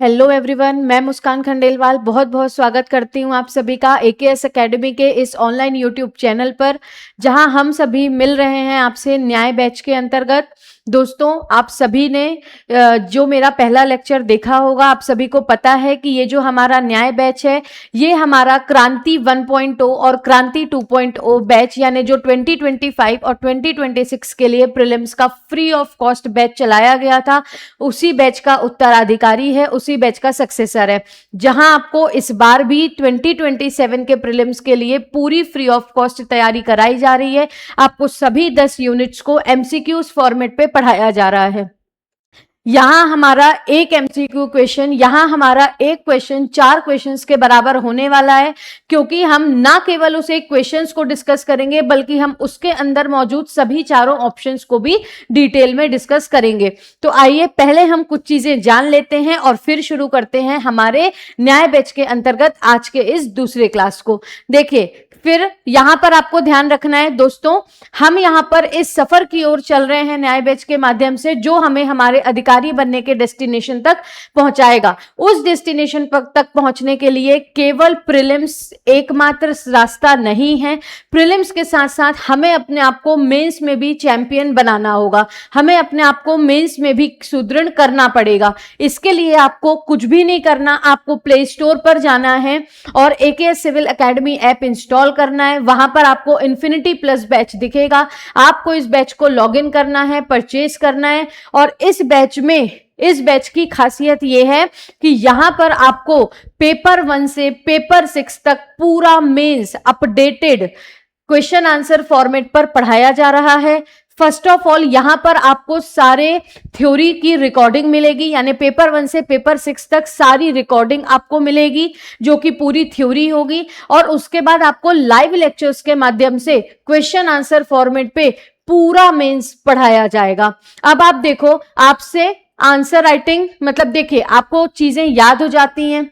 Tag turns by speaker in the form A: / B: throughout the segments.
A: Hello everyone, मैं मुस्कान खंडेलवाल बहुत बहुत स्वागत करती हूँ आप सभी का एकेएस एकेडमी के इस ऑनलाइन यूट्यूब चैनल पर, जहां हम सभी मिल रहे हैं आपसे न्याय बैच के अंतर्गत। दोस्तों, आप सभी ने जो मेरा पहला लेक्चर देखा होगा, आप सभी को पता है कि ये जो हमारा न्याय बैच है, ये हमारा क्रांति 1.0 और क्रांति 2.0 बैच, यानी जो 2025 और 2026 के लिए प्रीलिम्स का फ्री ऑफ कॉस्ट बैच चलाया गया था, उसी बैच का उत्तराधिकारी है, उसी बैच का सक्सेसर है, जहां आपको इस बार भी 2027 के प्रीलिम्स के लिए पूरी फ्री ऑफ कॉस्ट तैयारी कराई जा रही है। आपको सभी 10 यूनिट्स को एमसीक्यूज फॉर्मेट पे पढ़ाया जा रहा है। यहां हमारा एक एमसीक्यू क्वेश्चन, यहां हमारा एक क्वेश्चन 4 क्वेश्चंस के बराबर होने वाला है, क्योंकि हम ना केवल उस एक क्वेश्चंस को डिस्कस करेंगे, बल्कि हम उसके अंदर मौजूद सभी चारों ऑप्शंस को भी डिटेल में डिस्कस करेंगे। तो आइए पहले हम कुछ चीजें जान लेते हैं और फिर शुरू करते हैं हमारे न्याय बैच के अंतर्गत आज के इस दूसरे क्लास को। देखिए, फिर यहां पर आपको ध्यान रखना है दोस्तों, हम यहां पर इस सफर की ओर चल रहे हैं न्याय बैच के माध्यम से, जो हमें हमारे अधिकारी बनने के डेस्टिनेशन तक पहुंचाएगा। उस डेस्टिनेशन तक पहुंचने के लिए केवल प्रीलिम्स एकमात्र रास्ता नहीं है। प्रीलिम्स के साथ साथ हमें अपने आप को मेंस में भी चैंपियन बनाना होगा, हमें अपने आप को मेंस में भी सुदृढ़ करना पड़ेगा। इसके लिए आपको कुछ भी नहीं करना, आपको प्ले स्टोर पर जाना है और AKS civil academy app install करना है। वहां पर आपको इन्फिनिटी प्लस बैच दिखेगा, आपको इस बैच को लॉगिन करना है, परचेज करना है। और इस बैच की खासियत यह है कि यहां पर आपको पेपर 1 से पेपर 6 तक पूरा mains updated question answer format पर पढ़ाया जा रहा है। फर्स्ट ऑफ ऑल, यहां पर आपको सारे थ्योरी की रिकॉर्डिंग मिलेगी, यानी पेपर 1 से पेपर 6 तक सारी रिकॉर्डिंग आपको मिलेगी, जो कि पूरी थ्योरी होगी। और उसके बाद आपको लाइव लेक्चर्स के माध्यम से क्वेश्चन आंसर फॉर्मेट पे पूरा मेंस पढ़ाया जाएगा। अब आप देखो, आपसे आंसर राइटिंग, मतलब देखिए, आपको चीजें याद हो जाती हैं,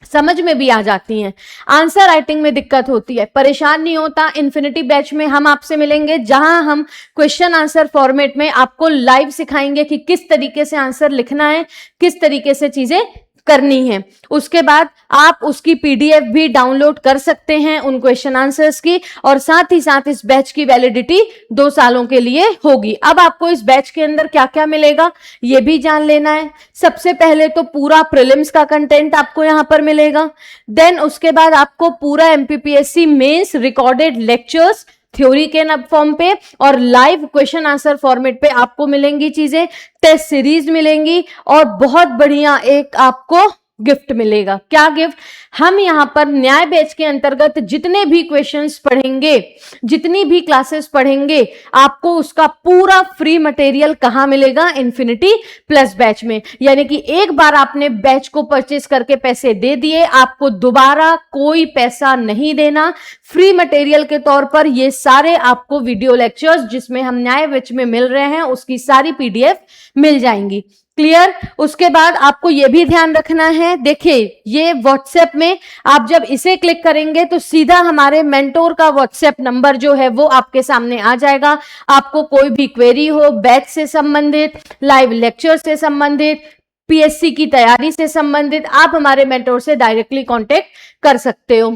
A: समझ में भी आ जाती हैं। आंसर राइटिंग में दिक्कत होती है, परेशान नहीं होता। इन्फिनिटी बैच में हम आपसे मिलेंगे, जहां हम क्वेश्चन आंसर फॉर्मेट में आपको लाइव सिखाएंगे कि किस तरीके से आंसर लिखना है, किस तरीके से चीजें करनी है। उसके बाद आप उसकी पीडीएफ भी डाउनलोड कर सकते हैं उन क्वेश्चन आंसर्स की, और साथ ही साथ इस बैच की वैलिडिटी 2 सालों के लिए होगी। अब आपको इस बैच के अंदर क्या क्या मिलेगा ये भी जान लेना है। सबसे पहले तो पूरा प्रीलिम्स का कंटेंट आपको यहां पर मिलेगा। देन उसके बाद आपको पूरा MPPSC mains recorded lectures theory के फॉर्म पे और लाइव क्वेश्चन आंसर फॉर्मेट पे आपको मिलेंगी चीजें, टेस्ट सीरीज मिलेंगी, और बहुत बढ़िया एक आपको गिफ्ट मिलेगा। क्या गिफ्ट? हम यहां पर न्याय बैच के अंतर्गत जितने भी क्वेश्चंस पढ़ेंगे, जितनी भी क्लासेस पढ़ेंगे, आपको उसका पूरा फ्री मटेरियल कहां मिलेगा? इन्फिनिटी प्लस बैच में। यानी कि एक बार आपने बैच को परचेज करके पैसे दे दिए, आपको दोबारा कोई पैसा नहीं देना। फ्री मटेरियल के तौर पर ये सारे आपको वीडियो लेक्चर्स, जिसमें हम न्याय बैच में मिल रहे हैं, उसकी सारी पीडीएफ मिल जाएंगी। क्लियर? उसके बाद आपको यह भी ध्यान रखना है, देखिए, ये व्हाट्सएप में आप जब इसे क्लिक करेंगे तो सीधा हमारे मेंटोर का व्हाट्सएप नंबर जो है वो आपके सामने आ जाएगा। आपको कोई भी क्वेरी हो, बैच से संबंधित, लाइव लेक्चर से संबंधित, पीएससी की तैयारी से संबंधित, आप हमारे मेंटोर से डायरेक्टली कांटेक्ट कर सकते हो।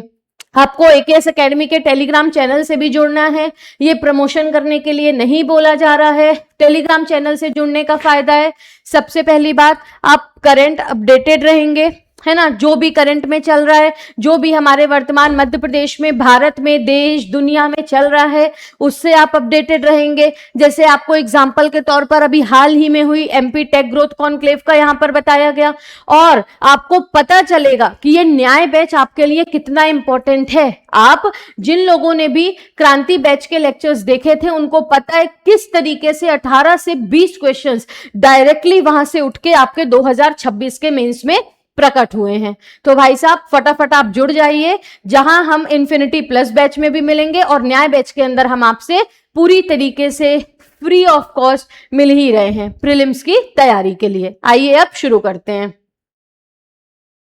A: आपको एकेएस एकेडमी के टेलीग्राम चैनल से भी जुड़ना है। ये प्रमोशन करने के लिए नहीं बोला जा रहा है। टेलीग्राम चैनल से जुड़ने का फायदा है, सबसे पहली बात, आप करंट अपडेटेड रहेंगे, है ना। जो भी करंट में चल रहा है, जो भी हमारे वर्तमान मध्य प्रदेश में, भारत में, देश दुनिया में चल रहा है, उससे आप अपडेटेड रहेंगे। जैसे आपको एग्जांपल के तौर पर अभी हाल ही में हुई एमपी टेक ग्रोथ कॉन्क्लेव का यहां पर बताया गया, और आपको पता चलेगा कि ये न्याय बैच आपके लिए कितना इंपॉर्टेंट है। आप जिन लोगों ने भी क्रांति बैच के लेक्चर्स देखे थे, उनको पता है किस तरीके से 18 से 20 क्वेश्चंस डायरेक्टली वहां से उठ के आपके 2026 के मेंस में प्रकट हुए हैं। तो भाई साहब, फटाफट आप जुड़ जाइए, जहां हम इन्फिनिटी प्लस बैच में भी मिलेंगे और न्याय बैच के अंदर हम आपसे पूरी तरीके से फ्री ऑफ कॉस्ट मिल ही रहे हैं प्रीलिम्स की तैयारी के लिए। आइए अब शुरू करते हैं।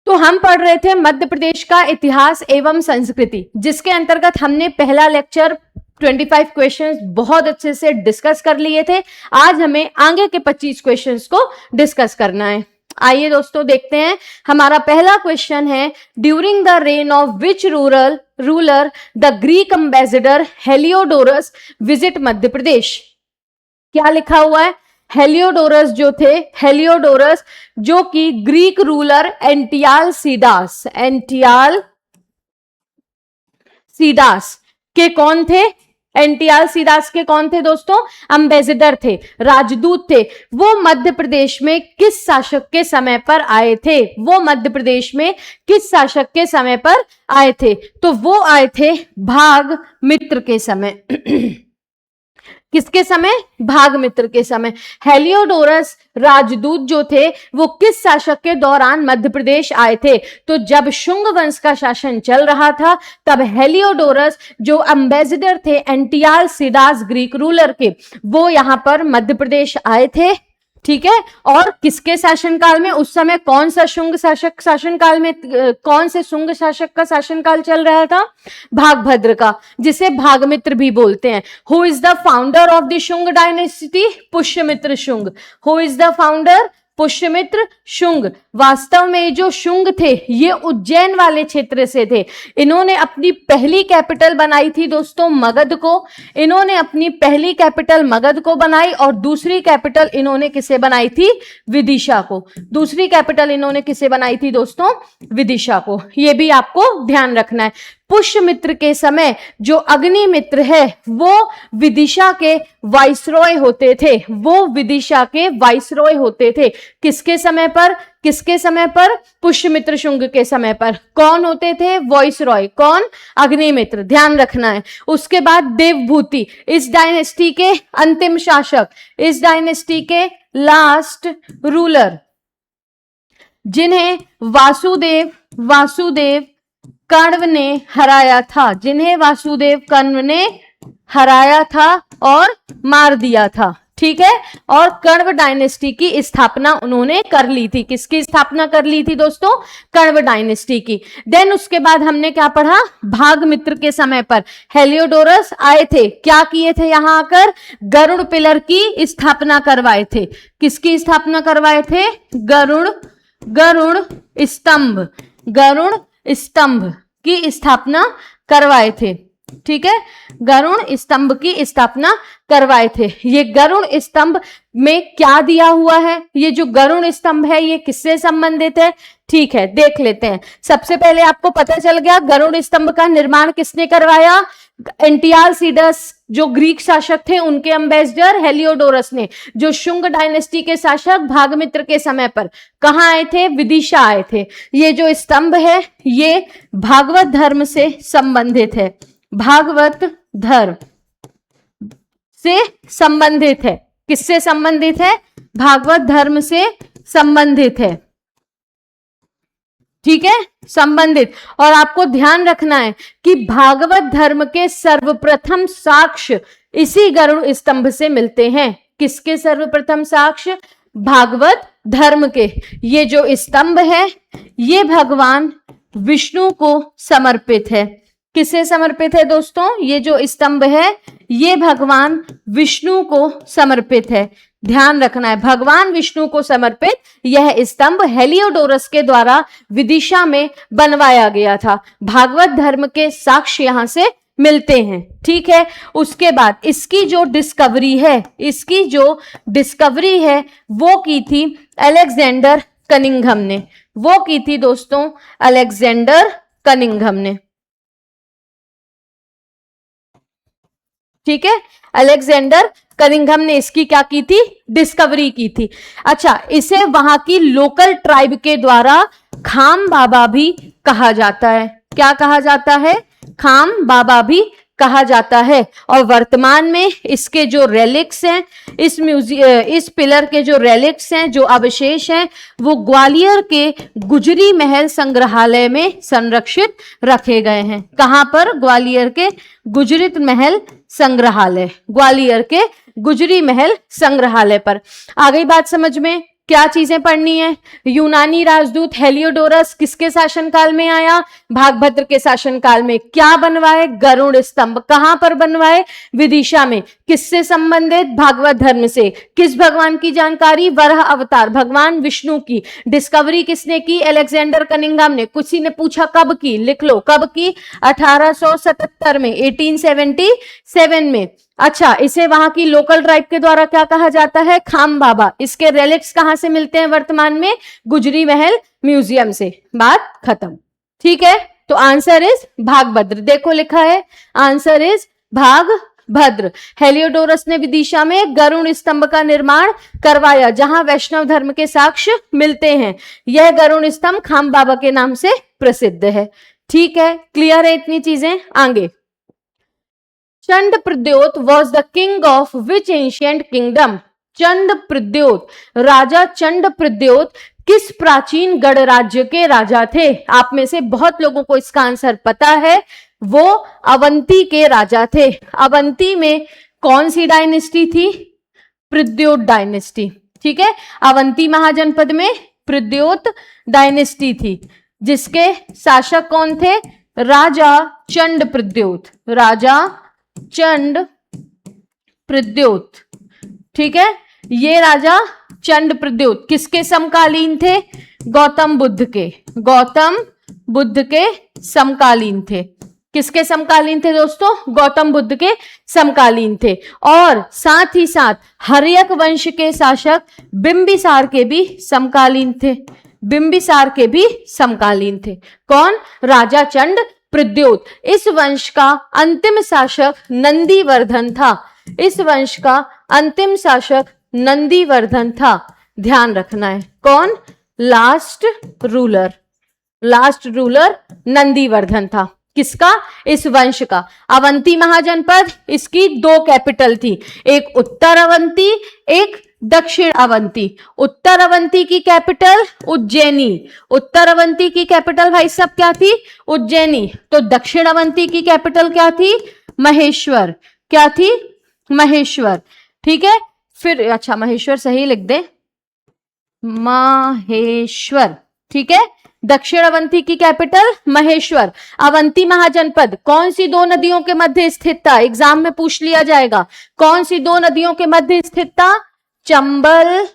A: तो हम पढ़ रहे थे मध्य प्रदेश का इतिहास एवं संस्कृति, जिसके अंतर्गत हमने पहला लेक्चर 25 क्वेश्चंस बहुत अच्छे से डिस्कस कर लिए थे। आज हमें आगे के 25 क्वेश्चंस को डिस्कस करना है। आइए दोस्तों देखते हैं, हमारा पहला क्वेश्चन है, during the reign of which ruler the Greek ambassador Heliodorus visit Madhya Pradesh. क्या लिखा हुआ है, हेलियोडोरस जो थे, हेलियोडोरस जो कि ग्रीक रूलर एंटियाल सीडास के कौन थे, एंटियाल सीडास के कौन थे दोस्तों, एम्बेसडर थे, राजदूत थे। वो मध्य प्रदेश में किस शासक के समय पर आए थे, वो मध्य प्रदेश में किस शासक के समय पर आए थे, तो वो आए थे भागमित्र के समय। किसके समय, भागमित्र के समय। हेलियोडोरस राजदूत जो थे वो किस शासक के दौरान मध्य प्रदेश आए थे, तो जब शुंग वंश का शासन चल रहा था तब हेलियोडोरस जो एम्बेसडर थे एंटियाल सीडास ग्रीक रूलर के, वो यहां पर मध्य प्रदेश आए थे। ठीक है, और किसके शासनकाल में, उस समय कौन सा शुंग शासक शासनकाल में, कौन से शुंग शासक का शासनकाल चल रहा था, भागभद्र का, जिसे भागमित्र भी बोलते हैं। Who is the founder of the Shunga dynasty, Pushyamitra Shunga. Who is the founder, Pushyamitra Shunga. वास्तव में जो शुंग थे ये उज्जैन वाले क्षेत्र से थे। इन्होंने अपनी पहली कैपिटल बनाई थी दोस्तों मगध को, इन्होंने अपनी पहली कैपिटल मगध को बनाई, और दूसरी कैपिटल इन्होंने किसे बनाई थी, विदिशा को। दूसरी कैपिटल इन्होंने किसे बनाई थी दोस्तों, विदिशा को। ये भी आपको ध्यान रखना है। पुष्यमित्र के समय जो अग्निमित्र है वो विदिशा के वाइसरॉय होते थे, वो विदिशा के वाइसरॉय होते थे। किसके समय पर, किसके समय पर, पुष्यमित्र शुंग के समय पर। कौन होते थे, वाइसरॉय, कौन, अग्निमित्र, ध्यान रखना है। उसके बाद देवभूति, इस डायनेस्टी के अंतिम शासक, इस डायनेस्टी के लास्ट रूलर, जिन्हें वासुदेव कण्व ने हराया था, जिन्हें वासुदेव कण्व ने हराया था और मार दिया था। ठीक है, और कण्व डायनेस्टी की स्थापना उन्होंने कर ली थी। किसकी स्थापना कर ली थी दोस्तों, कण्व डायनेस्टी की। देन उसके बाद हमने क्या पढ़ा, भागमित्र के समय पर हेलियोडोरस आए थे, क्या किए थे, यहां आकर गरुड़ पिलर की स्थापना करवाए थे। किसकी स्थापना करवाए थे, गरुड़ स्तंभ की स्थापना करवाए थे। ठीक है, गरुड़ स्तंभ की स्थापना करवाए थे। ये गरुड़ स्तंभ में क्या दिया हुआ है, ये जो गरुड़ स्तंभ है ये किससे संबंधित है, ठीक है देख लेते हैं। सबसे पहले आपको पता चल गया गरुड़ स्तंभ का निर्माण किसने करवाया, एंटियाल सीडस जो ग्रीक शासक थे उनके एम्बेसडर हेलियोडोरस ने। जो शुंग डायनेस्टी के शासक भागमित्र के समय पर कहां आए थे, विदिशा आए थे। ये जो स्तंभ है ये भागवत धर्म से संबंधित है, भागवत धर्म से संबंधित है। किससे संबंधित है, भागवत धर्म से संबंधित है। ठीक है, संबंधित। और आपको ध्यान रखना है कि भागवत धर्म के सर्वप्रथम साक्ष्य इसी गरुड़ स्तंभ से मिलते हैं। किसके सर्वप्रथम साक्ष्य, भागवत धर्म के। ये जो स्तंभ है ये भगवान विष्णु को समर्पित है। किसे समर्पित है दोस्तों, ये जो स्तंभ है ये भगवान विष्णु को समर्पित है। ध्यान रखना है, भगवान विष्णु को समर्पित यह स्तंभ हेलियोडोरस के द्वारा विदिशा में बनवाया गया था। भागवत धर्म के साक्ष्य यहां से मिलते हैं। ठीक है, उसके बाद इसकी जो डिस्कवरी है वो की थी अलेक्जेंडर कनिंघम ने। वो की थी दोस्तों अलेक्जेंडर कनिंघम ने। ठीक है, अलेक्जेंडर कनिंघम ने इसकी क्या की थी, डिस्कवरी की थी। अच्छा, इसे वहां की लोकल ट्राइब के द्वारा खाम बाबा भी कहा जाता है। क्या कहा जाता है, खाम बाबा भी कहा जाता है। और वर्तमान में इसके जो रेलिक्स हैं, इस पिलर के जो रेलिक्स हैं, जो अवशेष हैं, वो ग्वालियर के गुजरी महल संग्रहालय में संरक्षित रखे गए हैं। कहां पर, ग्वालियर के गुजरी महल संग्रहालय, ग्वालियर के गुजरी महल संग्रहालय पर। आ गई बात समझ में, क्या चीजें पढ़नी है। यूनानी राजदूत हेलियोडोरस किसके शासनकाल में आया, भागभद्र के शासनकाल में। क्या बनवाए, गरुड़ स्तंभ। कहां पर बनवाए, विदिशा में। किससे संबंधित? भागवत धर्म से। किस भगवान की जानकारी? वराह अवतार, भगवान विष्णु की। डिस्कवरी किसने की? अलेक्जेंडर कनिंघम ने। किसी ने पूछा कब की? लिख लो, कब की? 1877 में, 1877 में। अच्छा, इसे वहां की लोकल ट्राइब के द्वारा क्या कहा जाता है? खाम बाबा। इसके रेलिक्स कहां से मिलते हैं वर्तमान में? गुजरी महल म्यूजियम से। बात खत्म। ठीक है, तो आंसर इज भागभद्र। देखो लिखा है, आंसर इज भागभद्र। हेलियोडोरस ने विदिशा में गरुड़ स्तंभ का निर्माण करवाया, जहां वैष्णव धर्म के साक्ष्य मिलते हैं। यह गरुड़ स्तंभ खाम बाबा के नाम से प्रसिद्ध है। ठीक है, क्लियर है इतनी चीजें? आगे, Chanda Pradyota was the king of which ancient kingdom? Chanda Pradyota, राजा चंड प्रद्योत किस प्राचीन गणराज्य के राजा थे? आप में से बहुत लोगों को इसका आंसर पता है, वो अवंती के राजा थे। अवंती में कौन सी डायनेस्टी थी? प्रद्योत डायनेस्टी। ठीक है, अवंती महाजनपद में प्रद्योत डायनेस्टी थी, जिसके शासक कौन थे? राजा चंड प्रद्योत, राजा चंड प्रद्योत। ठीक है, ये राजा चंड प्रद्योत किसके समकालीन थे? गौतम बुद्ध के। गौतम बुद्ध के समकालीन थे। किसके समकालीन थे दोस्तों? गौतम बुद्ध के समकालीन थे। और साथ ही साथ हर्यक वंश के शासक बिंबिसार के भी समकालीन थे। बिंबिसार के भी समकालीन थे। कौन? राजा चंड प्रद्योत। इस वंश का अंतिम शासक नंदीवर्धन था। इस वंश का अंतिम शासक नंदीवर्धन था। ध्यान रखना है, कौन? Last ruler, last ruler Nandivardhan था। किसका? इस वंश का। अवंती महाजनपद, इसकी दो कैपिटल थी, एक उत्तर अवंती, एक दक्षिण अवंती। उत्तर अवंती की कैपिटल उज्जैनी। उत्तर अवंती की कैपिटल भाई सब क्या थी? उज्जैनी। तो दक्षिण अवंती की कैपिटल क्या थी? महेश्वर। क्या थी? महेश्वर। ठीक है, फिर अच्छा महेश्वर सही लिख दे, महेश्वर। ठीक है, दक्षिण अवंती की कैपिटल महेश्वर। अवंती महाजनपद कौन सी दो नदियों के मध्य स्थित था? एग्जाम में पूछ लिया जाएगा। कौन सी दो नदियों के मध्य स्थित था? चंबल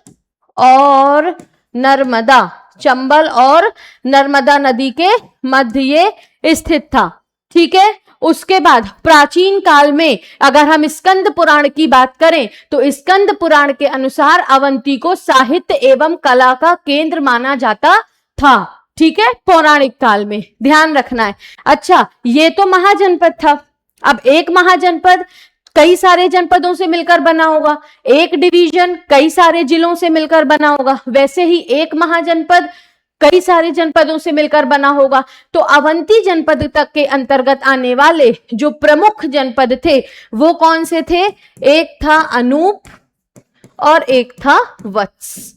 A: और नर्मदा। चंबल और नर्मदा नदी के मध्य ये स्थित था। ठीक है, उसके बाद प्राचीन काल में अगर हम स्कंद पुराण की बात करें तो स्कंद पुराण के अनुसार अवंती को साहित्य एवं कला का केंद्र माना जाता था। ठीक है, पौराणिक काल में। ध्यान रखना है। अच्छा, ये तो महाजनपद था। अब एक महाजनपद कई सारे जनपदों से मिलकर बना होगा, एक डिवीजन कई सारे जिलों से मिलकर बना होगा, वैसे ही एक महाजनपद कई सारे जनपदों से मिलकर बना होगा। तो अवंती जनपद तक के अंतर्गत आने वाले जो प्रमुख जनपद थे वो कौन से थे? एक था अनूप और एक था वत्स।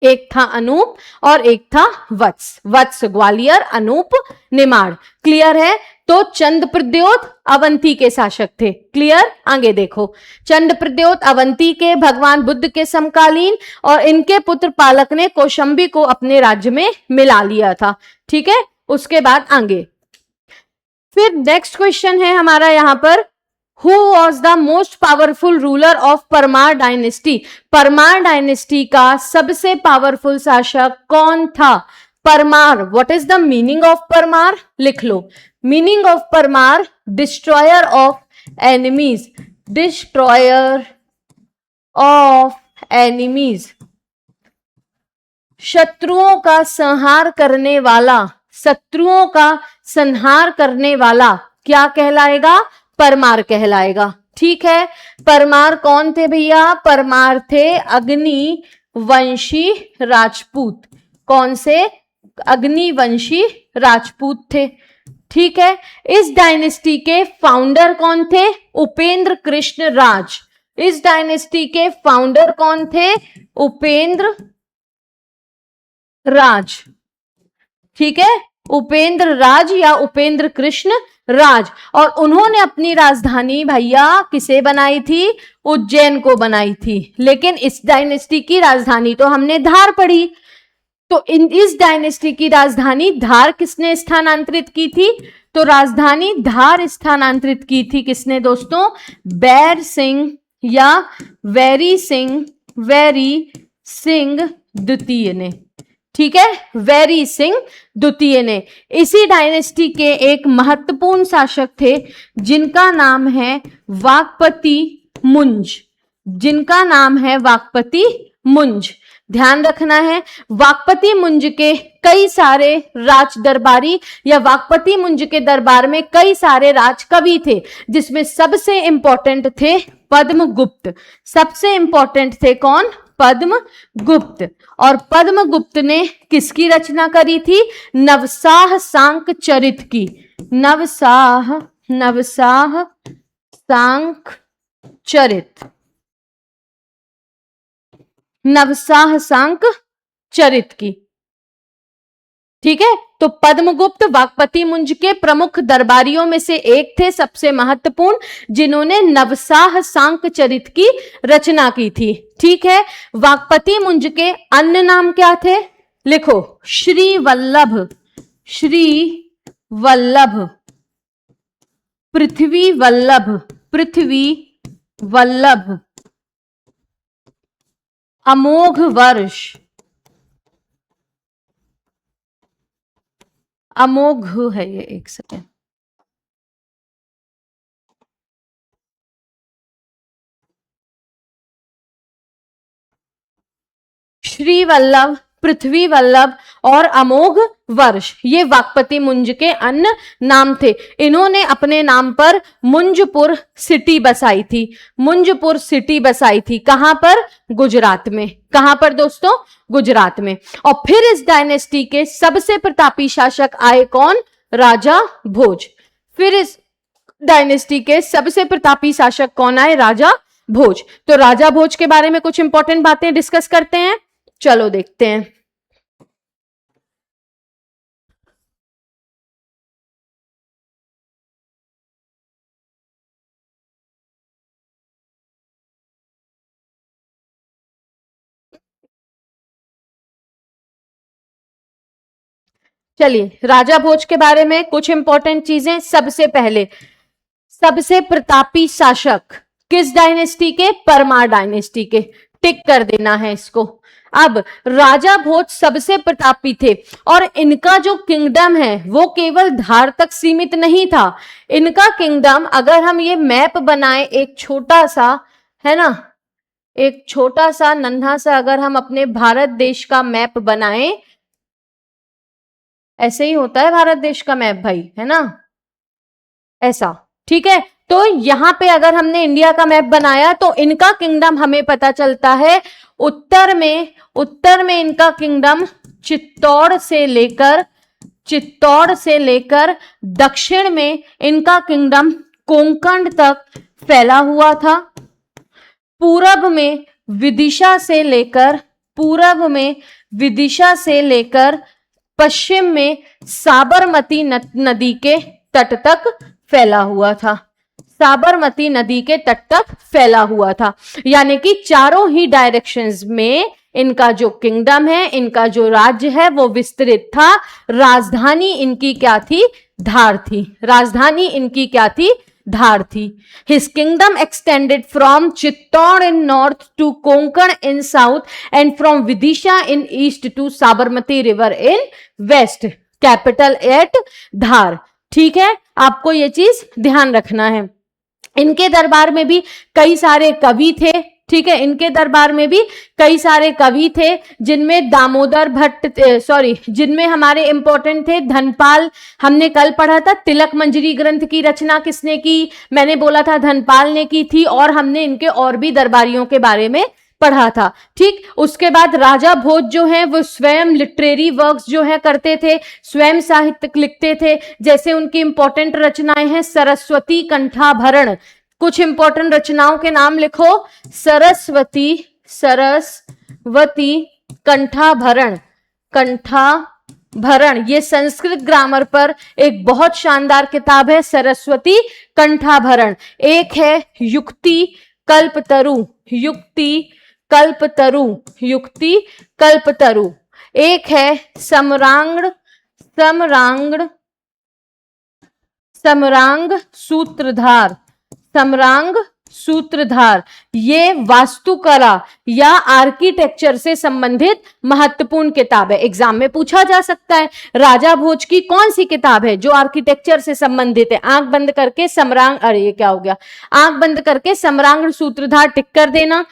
A: एक था अनूप और एक था वत्स। वत्स ग्वालियर, अनूप निमाड़। क्लियर है? तो चंद प्रद्योत अवंती के शासक थे। क्लियर? आगे देखो, चंद प्रद्योत अवंती के भगवान बुद्ध के समकालीन, और इनके पुत्र पालक ने कौशंबी को अपने राज्य में मिला लिया था। ठीक है, उसके बाद आगे फिर नेक्स्ट क्वेश्चन है हमारा यहां पर, Who was the most powerful ruler of Paramara dynasty? Paramara dynasty का सबसे पावरफुल शासक कौन था? Paramara. What is the meaning of Paramara? लिख लो, meaning of Paramara, destroyer of enemies. Destroyer of enemies, शत्रुओं का संहार करने वाला। शत्रुओं का संहार करने वाला क्या कहलाएगा? परमार कहलाएगा। ठीक है, परमार कौन थे भैया? परमार थे अग्निवंशी राजपूत। कौन से? अग्निवंशी राजपूत थे। ठीक है, इस डायनेस्टी के फाउंडर कौन थे? उपेंद्र कृष्ण राज। इस डायनेस्टी के फाउंडर कौन थे? उपेंद्र राज। ठीक है, उपेंद्र राज या उपेंद्र कृष्ण राज। और उन्होंने अपनी राजधानी भैया किसे बनाई थी? उज्जैन को बनाई थी। लेकिन इस डायनेस्टी की राजधानी तो हमने धार पढ़ी, तो इस डायनेस्टी की राजधानी धार किसने स्थानांतरित की थी? तो राजधानी धार स्थानांतरित की थी किसने दोस्तों? बैर सिंह या वैरी सिंह द्वितीय ने। ठीक है, वैरी सिंह द्वितीय ने। इसी डायनेस्टी के एक महत्वपूर्ण शासक थे जिनका नाम है वाकपति मुंज, जिनका नाम है वाकपति मुंज। ध्यान रखना है, वाकपति मुंज के कई सारे राज दरबारी या वाकपति मुंज के दरबार में कई सारे राजकवि थे, जिसमें सबसे इंपॉर्टेंट थे पद्मगुप्त। सबसे इंपॉर्टेंट थे कौन? पद्मगुप्त। और पद्मगुप्त ने किसकी रचना करी थी? नवसाह सांक चरित की। नवसाह सांक चरित, नवसाह सांक चरित की। ठीक है, तो पद्मगुप्त वाकपति मुंज के प्रमुख दरबारियों में से एक थे, सबसे महत्वपूर्ण, जिन्होंने नवसाह सांक चरित की रचना की थी। ठीक है, वाकपति मुंज के अन्य नाम क्या थे? लिखो, श्री वल्लभ, पृथ्वी वल्लभ, अमोघ वर्ष, अमोघ है ये, एक सेकेंड, श्री वल्लभ, पृथ्वी वल्लभ और अमोघ वर्ष, ये वाकपति मुंज के अन्य नाम थे। इन्होंने अपने नाम पर मुंजपुर सिटी बसाई थी। मुंजपुर सिटी बसाई थी कहां पर? गुजरात में। कहां पर दोस्तों? गुजरात में। और फिर इस डायनेस्टी के सबसे प्रतापी शासक आए कौन? राजा भोज। फिर इस डायनेस्टी के सबसे प्रतापी शासक कौन आए? राजा भोज। तो राजा भोज के बारे में कुछ इंपॉर्टेंट बातें डिस्कस करते हैं, चलो देखते हैं। चलिए, राजा भोज के बारे में कुछ इंपॉर्टेंट चीजें। सबसे पहले, सबसे प्रतापी शासक किस डायनेस्टी के? परमार डायनेस्टी के। टिक कर देना है इसको। अब राजा भोज सबसे प्रतापी थे और इनका जो किंगडम है वो केवल धार तक सीमित नहीं था। इनका किंगडम, अगर हम ये मैप बनाए एक छोटा सा, है ना, एक छोटा सा नन्हा सा, अगर हम अपने भारत देश का मैप बनाएं, ऐसे ही होता है भारत देश का मैप भाई, है ना, ऐसा। ठीक है, तो यहां पे अगर हमने इंडिया का मैप बनाया तो इनका किंगडम हमें पता चलता है उत्तर में इनका किंगडम चित्तौड़ से लेकर दक्षिण में इनका किंगडम कोंकण तक फैला हुआ था। पूरब में विदिशा से लेकर पश्चिम में साबरमती नदी के तट तक फैला हुआ था। साबरमती नदी के तट तक फैला हुआ था, यानी कि चारों ही डायरेक्शंस में इनका जो किंगडम है, इनका जो राज्य है वो विस्तृत था। राजधानी इनकी क्या थी? धार थी। राजधानी इनकी क्या थी? धार थी। His kingdom extended from Chittor in north to Konkan in south and from Vidisha in east to Sabarmati river in west. Capital at धार। ठीक है, आपको ये चीज ध्यान रखना है। इनके दरबार में भी कई सारे कवि थे। ठीक है, इनके दरबार में भी कई सारे कवि थे, जिनमें दामोदर भट्ट, जिनमें हमारे इंपॉर्टेंट थे धनपाल। हमने कल पढ़ा था तिलक मंजरी ग्रंथ की रचना किसने की? मैंने बोला था धनपाल ने की थी। और हमने इनके और भी दरबारियों के बारे में पढ़ा था। ठीक, उसके बाद राजा भोज जो है वो स्वयं लिटरेरी वर्क्स जो है करते थे, स्वयं साहित्य लिखते थे। जैसे उनकी इंपॉर्टेंट रचनाएं हैं सरस्वती कंठाभरण। कुछ इंपॉर्टेंट रचनाओं के नाम लिखो। सरस्वती कंठाभरण, ये संस्कृत ग्रामर पर एक बहुत शानदार किताब है, सरस्वती कंठाभरण। एक है युक्ति कल्पतरु, एक है सम्रांगण समरांग सूत्रधार, समरांग सूत्रधार ये वास्तुकला या आर्किटेक्चर से संबंधित महत्वपूर्ण किताब है। एग्जाम में पूछा जा सकता है राजा भोज की कौन सी किताब है जो आर्किटेक्चर से संबंधित है। आंख बंद करके समरांग, अरे ये क्या हो गया, आंख बंद करके समरांग सूत्रधार टिक कर देना।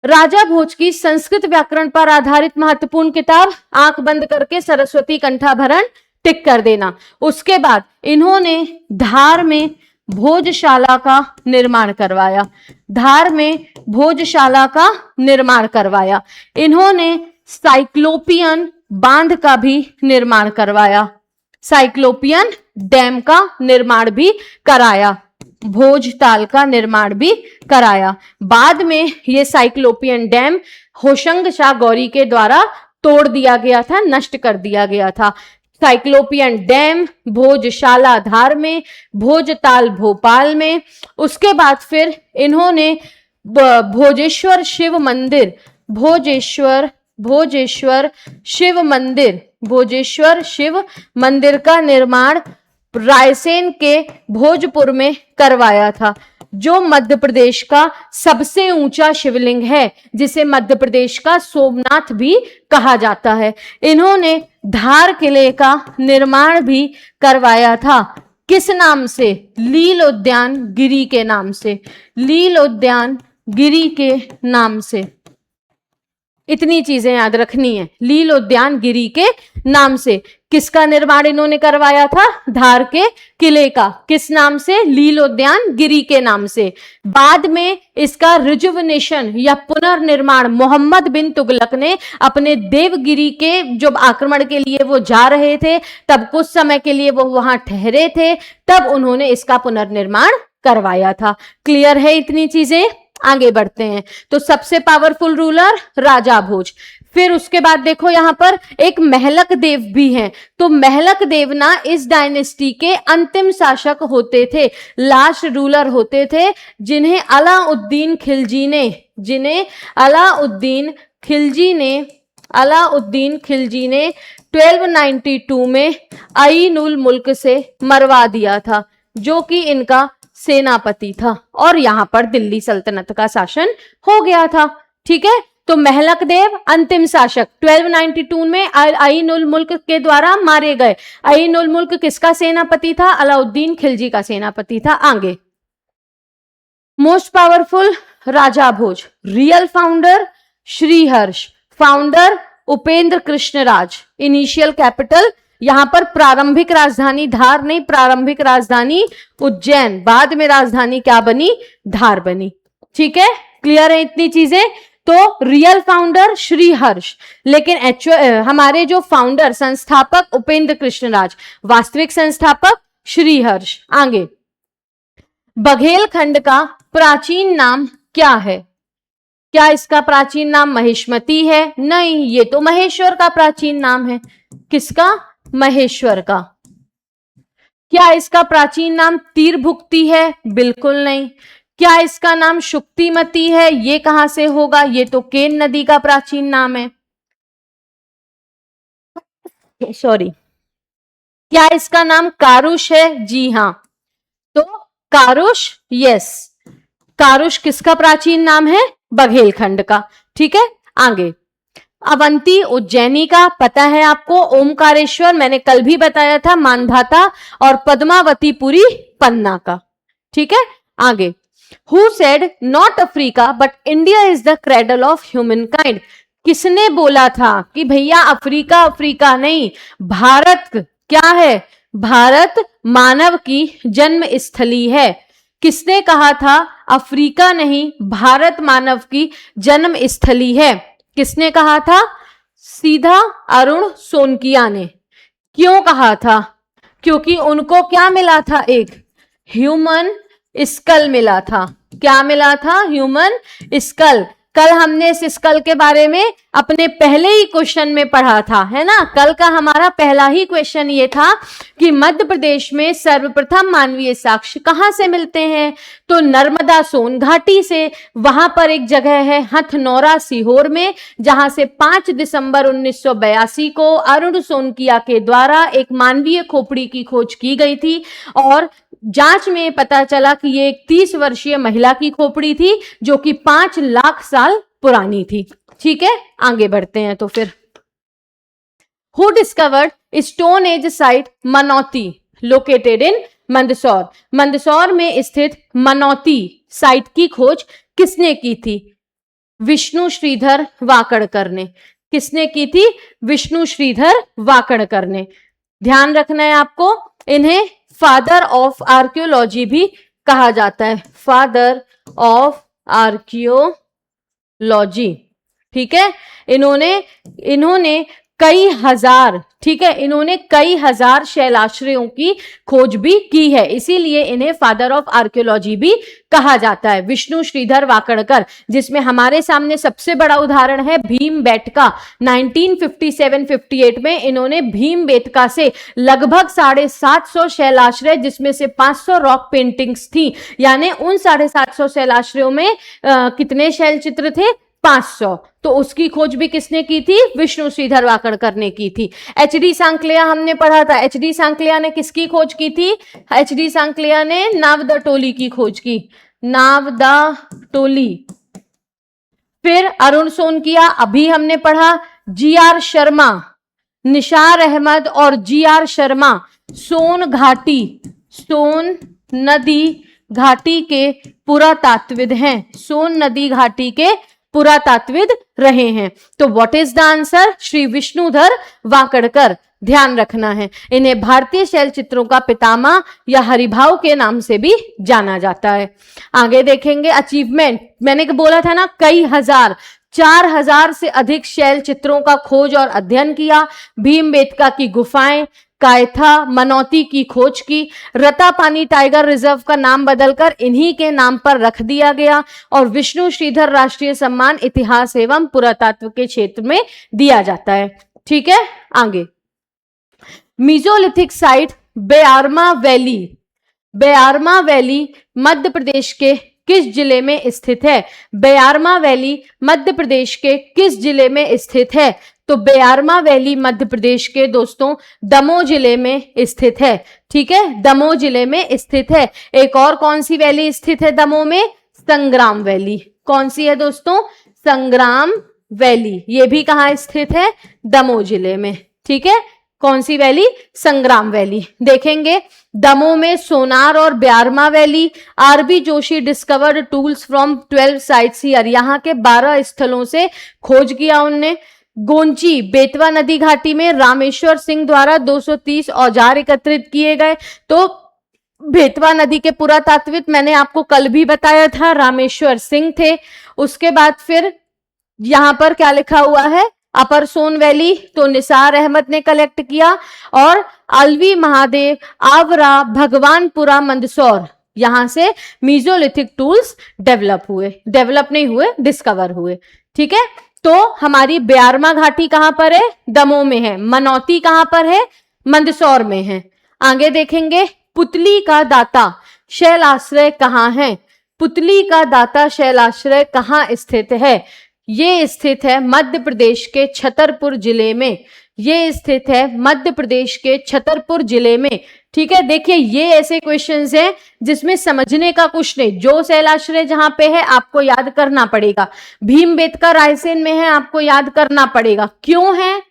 A: राजा भोज की संस्कृत व्याकरण पर आधारित महत्वपूर्ण किताब, आंख बंद करके सरस्वती कंठाभरण टिक कर देना। उसके बाद इन्होंने धार में भोजशाला का निर्माण करवाया, धार में भोजशाला का निर्माण करवाया। इन्होंने साइक्लोपियन बांध का भी निर्माण करवाया, साइक्लोपियन डैम का निर्माण भी कराया, भोजताल का निर्माण भी कराया। बाद में ये साइक्लोपियन डैम होशंग शाह गौरी के द्वारा तोड़ दिया गया था, नष्ट कर दिया गया था। साइक्लोपियन डैम, भोजशाला धार में, भोजताल भोपाल में। उसके बाद फिर इन्होंने भोजेश्वर शिव मंदिर, भोजेश्वर शिव मंदिर, भोजेश्वर शिव मंदिर का निर्माण रायसेन के भोजपुर में करवाया था, जो मध्य प्रदेश का सबसे ऊंचा शिवलिंग है, जिसे मध्य प्रदेश का सोमनाथ भी कहा जाता है। इन्होंने धार किले का निर्माण भी करवाया था, किस नाम से? लील उद्यान गिरी के नाम से, लील उद्यान गिरी के नाम से। इतनी चीजें याद रखनी है, लील उद्यान गिरी के नाम से। किसका निर्माण इन्होंने करवाया था? धार के किले का। किस नाम से? लील उद्यान गिरी के नाम से। बाद में इसका रिजुवनेशन या पुनर्निर्माण मोहम्मद बिन तुगलक ने अपने देवगिरी के जब आक्रमण के लिए वो जा रहे थे, तब कुछ समय के लिए वो वहां ठहरे थे, तब उन्होंने इसका पुनर्निर्माण करवाया था। क्लियर है इतनी चीजें? आगे बढ़ते हैं। तो सबसे पावरफुल रूलर राजा भोज। फिर उसके बाद देखो यहां पर एक महलक देव भी हैं। तो महलक देव ना इस डायनेस्टी के अंतिम शासक होते थे, लास्ट रूलर होते थे, जिन्हें अलाउद्दीन खिलजी ने, जिन्हें अलाउद्दीन खिलजी ने 1292 में आईन उल मुल्क से मरवा दिया था, जो कि इनका सेनापति था, और यहां पर दिल्ली सल्तनत का शासन हो गया था। ठीक है, तो महलक देव अंतिम शासक 1292 में आईन उल मुल्क के द्वारा मारे गए। आईन उल मुल्क किसका सेनापति था? अलाउद्दीन खिलजी का सेनापति था। आगे मोस्ट पावरफुल राजा Bhoj. Real founder Shriharsha, founder Upendra Krishna Raj. Initial capital यहां पर प्रारंभिक राजधानी धार नहीं, प्रारंभिक राजधानी उज्जैन, बाद में राजधानी क्या बनी? धार बनी। ठीक है, क्लियर है इतनी चीजें? तो रियल फाउंडर श्रीहर्ष, लेकिन हमारे जो फाउंडर संस्थापक उपेंद्र कृष्णराज, वास्तविक संस्थापक श्रीहर्ष। आगे बघेलखंड का प्राचीन नाम क्या है? क्या इसका प्राचीन नाम महिष्मती है? नहीं, ये तो महेश्वर का प्राचीन नाम है। किसका? महेश्वर का। क्या इसका प्राचीन नाम तीरभुक्ति है? बिल्कुल नहीं। क्या इसका नाम शुक्तिमती है? ये कहां से होगा? ये तो केन नदी का प्राचीन नाम है। सॉरी। क्या इसका नाम कारुष है? जी हां, तो कारुष, यस, कारुष किसका प्राचीन नाम है? बघेलखंड का। ठीक है, आगे अवंती उज्जैनी का पता है आपको, ओमकारेश्वर मैंने कल भी बताया था, मानधाता, और पद्मावतीपुरी पन्ना का। ठीक है, आगे who said not Africa but India is the cradle of human kind? किसने बोला था कि भैया अफ्रीका नहीं, भारत क्या है? भारत मानव की जन्म स्थली है। किसने कहा था? अफ्रीका नहीं, भारत मानव की जन्म स्थली है। किसने कहा था? सीधा अरुण सोनकिया ने। क्यों कहा था? क्योंकि उनको क्या मिला था? एक ह्यूमन स्कल मिला था। क्या मिला था? Human school. कल हमने इस स्कल के बारे में अपने पहले ही क्वेश्चन में पढ़ा था, है ना। कल का हमारा पहला ही क्वेश्चन ये था कि मध्य प्रदेश में सर्वप्रथम मानवीय साक्ष्य कहां से मिलते हैं, तो नर्मदा सोन घाटी से। वहां पर एक जगह है हथनौरा सीहोर में, जहां से 5 दिसंबर 1982 को अरुण सोनकिया के द्वारा एक मानवीय खोपड़ी की खोज की गई थी और जांच में पता चला कि ये एक 30 वर्षीय महिला की खोपड़ी थी जो कि 5 लाख साल पुरानी थी। ठीक है, आगे बढ़ते हैं। तो फिर who discovered stone age site मनौती लोकेटेड इन मंदसौर। मंदसौर में स्थित मनौती साइट की खोज किसने की थी? विष्णु श्रीधर वाकड़कर ने। किसने की थी? विष्णु श्रीधर वाकड़कर ने। ध्यान रखना है आपको, इन्हें फादर ऑफ आर्कियोलॉजी भी कहा जाता है, फादर ऑफ आर्कियोलॉजी। ठीक है, इन्होंने कई हजार, ठीक है, इन्होंने कई हजार शैलाश्रयों की खोज भी की है, इसीलिए इन्हें फादर ऑफ आर्कियोलॉजी भी कहा जाता है, विष्णु श्रीधर वाकड़कर। जिसमें हमारे सामने सबसे बड़ा उदाहरण है भीमबेटका। 1957-58 में इन्होंने भीमबेटका से लगभग 750 शैलाश्रय, जिसमें से 500 रॉक पेंटिंग्स थी, यानी उन 750 शैलाश्रयों में कितने शैल चित्र थे? 500। तो उसकी खोज भी किसने की थी? विष्णु श्रीधर वाकड़कर ने की थी। एच.डी. सांकलिया हमने पढ़ा था। एच.डी. सांकलिया ने किसकी खोज की थी? एच.डी. सांकलिया ने नावदटोली की खोज की, नावदटोली। फिर अरुण सोनकिया अभी हमने पढ़ा। जी.आर. शर्मा, निशार अहमद और जी.आर. शर्मा सोन नदी घाटी के पुरातात्विद हैं, सोन नदी घाटी के पुरातात्विद रहे हैं। तो what is the answer? Shri Vishnudhar Wakadkar. ध्यान रखना है, इन्हें भारतीय शैल चित्रों का पितामह या हरिभाव के नाम से भी जाना जाता है। आगे देखेंगे अचीवमेंट। मैंने बोला था ना, कई हजार, 4000 से अधिक शैल चित्रों का खोज और अध्ययन किया। भीमबेटका की गुफाएं, कायथा, मनौती की खोज की। रतापानी टाइगर रिजर्व का नाम बदलकर इन्हीं के नाम पर रख दिया गया और विष्णु श्रीधर राष्ट्रीय सम्मान इतिहास एवं पुरातत्व के क्षेत्र में दिया जाता है। ठीक है, आगे मीजोलिथिक साइट बेआरमा वैली। बेआरमा वैली मध्य प्रदेश के किस जिले में स्थित है? बेआरमा वैली मध्य प्रदेश के किस जिले में स्थित है? तो बेआरमा वैली मध्य प्रदेश के दोस्तों दमोह जिले में स्थित है। ठीक है, दमोह जिले में स्थित है। एक और कौन सी वैली स्थित है दमोह में? संग्राम वैली। कौन सी है दोस्तों? संग्राम वैली। ये भी कहां स्थित है? दमोह जिले में। ठीक है, कौन सी वैली? संग्राम वैली। देखेंगे दमोह में सोनार और Bearma valley. R B Joshi discovered tools from 12 sites here. यहाँ के 12 स्थलों से खोज किया उनने। गोंची बेतवा नदी घाटी में रामेश्वर सिंह द्वारा 230 औजार एकत्रित किए गए। तो बेतवा नदी के पुरातात्विद मैंने आपको कल भी बताया था, रामेश्वर सिंह थे। उसके बाद फिर यहां पर क्या लिखा हुआ है? अपर सोन वैली तो निसार अहमद ने कलेक्ट किया और अलवी महादेव, आवरा, भगवानपुरा, मंदसौर, यहां से मीजोलिथिक टूल्स डेवलप नहीं हुए, डिस्कवर हुए। ठीक है, तो हमारी बेआरमा घाटी कहां पर है? दमोह में है। मनौती कहां पर है? मंदसौर में है। आगे देखेंगे पुतली का दाता शैलाश्रय कहां है? पुतली का दाता शैलाश्रय कहां स्थित है? ये स्थित है मध्य प्रदेश के छतरपुर जिले में। ये स्थित है मध्य प्रदेश के छतरपुर जिले में। ठीक है, देखिए ये ऐसे क्वेश्चंस हैं जिसमें समझने का कुछ नहीं। जो शैलाश्रय जहां पे है आपको याद करना पड़ेगा। भीमबेटका रायसेन में है, आपको याद करना पड़ेगा। क्यों है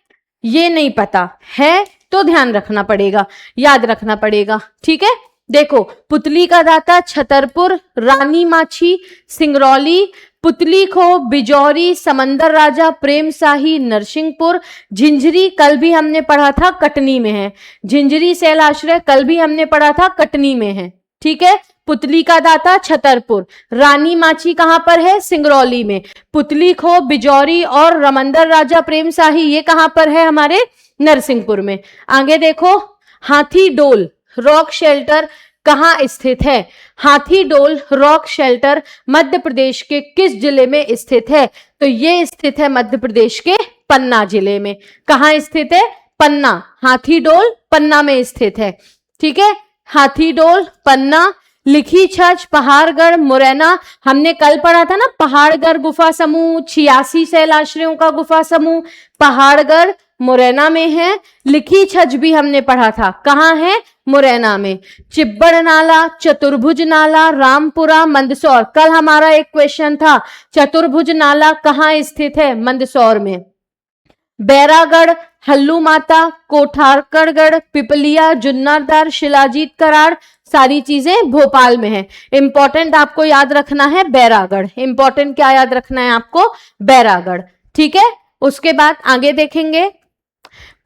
A: ये नहीं पता है तो ध्यान रखना पड़ेगा, याद रखना पड़ेगा। ठीक है, देखो पुतली का दाता छतरपुर, रानी माछी सिंगरौली, पुतली खो बिजौरी, समंदर राजा प्रेम शाही नरसिंहपुर, झिंझरी कल भी हमने पढ़ा था कटनी में है। झिंझरी शैलाश्रय कल भी हमने पढ़ा था कटनी में है। ठीक है, पुतली का दाता छतरपुर, रानी माछी कहां पर है? सिंगरौली में। पुतली खो बिजौरी और रमंदर राजा प्रेम शाही ये कहां पर है? हमारे नरसिंहपुर में। आगे देखो हाथी डोल रॉक शेल्टर कहाँ स्थित है? हाथीडोल रॉक शेल्टर मध्य प्रदेश के किस जिले में स्थित है? तो ये स्थित है मध्य प्रदेश के पन्ना जिले में। कहाँ स्थित है? पन्ना। हाथीडोल पन्ना में स्थित है। ठीक है, हाथीडोल पन्ना। लिखी छछ पहाड़गढ़ मुरैना, हमने कल पढ़ा था ना, पहाड़गढ़ गुफा समूह 86 शैलाश्रयों का गुफा समूह पहाड़गढ़ मुरैना में है। लिखी छछ भी हमने पढ़ा था, कहाँ है? मुरैना में। चिब्बड़ नाला, चतुर्भुज नाला, रामपुरा, मंदसौर। कल हमारा एक क्वेश्चन था, चतुर्भुज नाला कहाँ स्थित है? मंदसौर में। बैरागढ़, हल्लू माता, कोठारकड़गढ़, पिपलिया, जुन्नरदार, शिलाजीत कराड़, सारी चीजें भोपाल में है। इंपॉर्टेंट आपको याद रखना है बैरागढ़। इंपॉर्टेंट क्या याद रखना है आपको? बैरागढ़। ठीक है, उसके बाद आगे देखेंगे।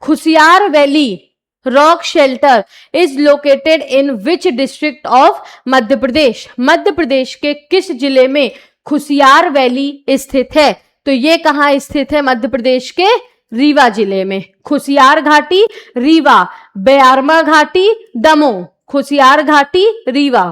A: Khusiyar valley rock shelter is located in which district of Madhya Pradesh? Madhya Pradesh के किस जिले में खुसियार वैली स्थित है? तो ये कहाँ स्थित है? मध्य प्रदेश के रीवा जिले में। खुसियार घाटी रीवा, बयारमा घाटी दमोह, खुसियार घाटी रीवा।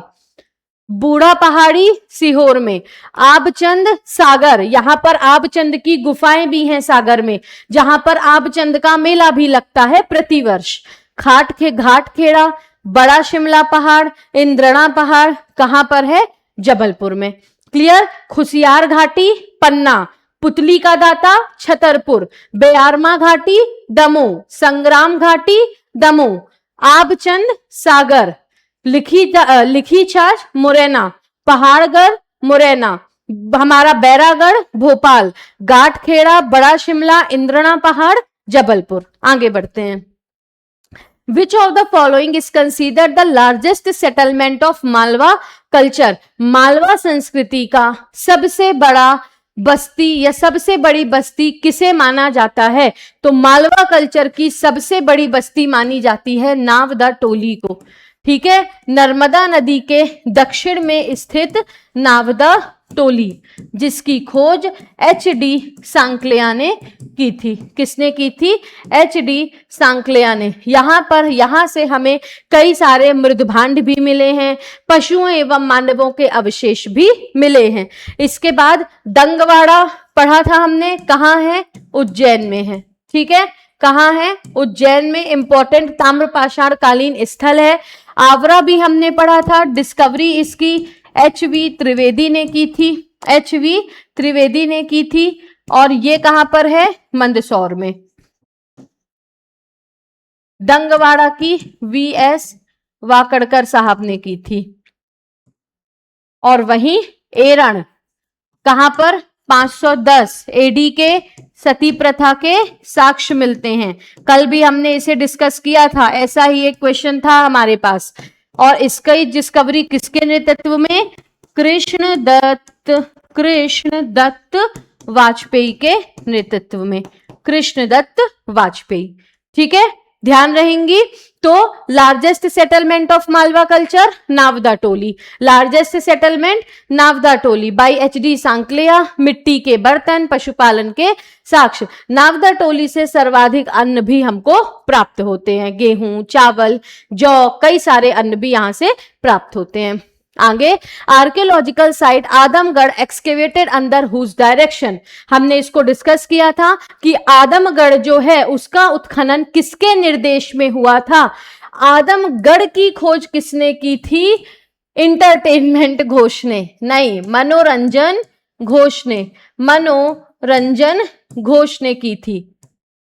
A: बूढ़ा पहाड़ी सीहोर में। आबचंद सागर, यहां पर आबचंद की गुफाएं भी हैं सागर में, जहां पर आबचंद का मेला भी लगता है प्रतिवर्ष। घाटखेड़ा, बड़ा शिमला पहाड़, इंद्रणा पहाड़ कहां पर है? जबलपुर में। क्लियर? खुसियार घाटी पन्ना, पुतली का दाता छतरपुर, बेयारमा घाटी दमोह, संग्राम घाटी दमोह, आबचंद सागर, लिखी छाछ मुरैना, पहाड़गढ़ मुरैना, हमारा बैरागढ़ भोपाल, घाटखेड़ा, बड़ा शिमला, इंद्रणा पहाड़ जबलपुर। आगे बढ़ते हैं। Which of the following is considered the largest settlement of Malwa culture? Malwa संस्कृति का सबसे बड़ा बस्ती या सबसे बड़ी बस्ती किसे माना जाता है? तो मालवा कल्चर की सबसे बड़ी बस्ती मानी जाती है नावदा टोली को। ठीक है, नर्मदा नदी के दक्षिण में स्थित नावदा टोली, जिसकी खोज HD सांकलिया ने की थी। किसने की थी? HD सांकलिया ने। यहाँ से हमें कई सारे मृदभांड भी मिले हैं, पशुओं एवं मानवों के अवशेष भी मिले हैं। इसके बाद दंगवाड़ा पढ़ा था हमने, कहाँ है? उज्जैन में है। ठीक है, कहाँ है? उज्जैन में। इंपॉर्टेंट ताम्रपाषाण कालीन स्थल है। आवरा भी हमने पढ़ा था, डिस्कवरी इसकी HV त्रिवेदी ने की थी। HV त्रिवेदी ने की थी। और ये कहां पर है? मंदसौर में। दंगवाड़ा की VS वाकड़कर साहब ने की थी। और वहीं एरण कहां पर? 510 AD के सती प्रथा के साक्ष्य मिलते हैं। कल भी हमने इसे डिस्कस किया था, ऐसा ही एक क्वेश्चन था हमारे पास। और इसका डिस्कवरी किसके नेतृत्व में? कृष्णदत्त वाजपेयी के नेतृत्व में। कृष्णदत्त वाजपेयी। ठीक है, ध्यान रहेंगी। तो largest settlement of Malwa culture Navdatoli. Largest settlement Navdatoli by HD Sankalia. मिट्टी के बर्तन, पशुपालन के साक्ष्य। नावदा टोली से सर्वाधिक अन्न भी हमको प्राप्त होते हैं, गेहूं, चावल, जौ, कई सारे अन्न भी यहां से प्राप्त होते हैं। आगे, archaeological site Adamgarh excavated under whose direction. हमने इसको डिस्कस किया था कि आदमगढ़ जो है उसका उत्खनन किसके निर्देश में हुआ था? आदमगढ़ की खोज किसने की थी? इंटरटेनमेंट घोष ने नहीं, मनोरंजन घोष ने। मनोरंजन घोष ने की थी।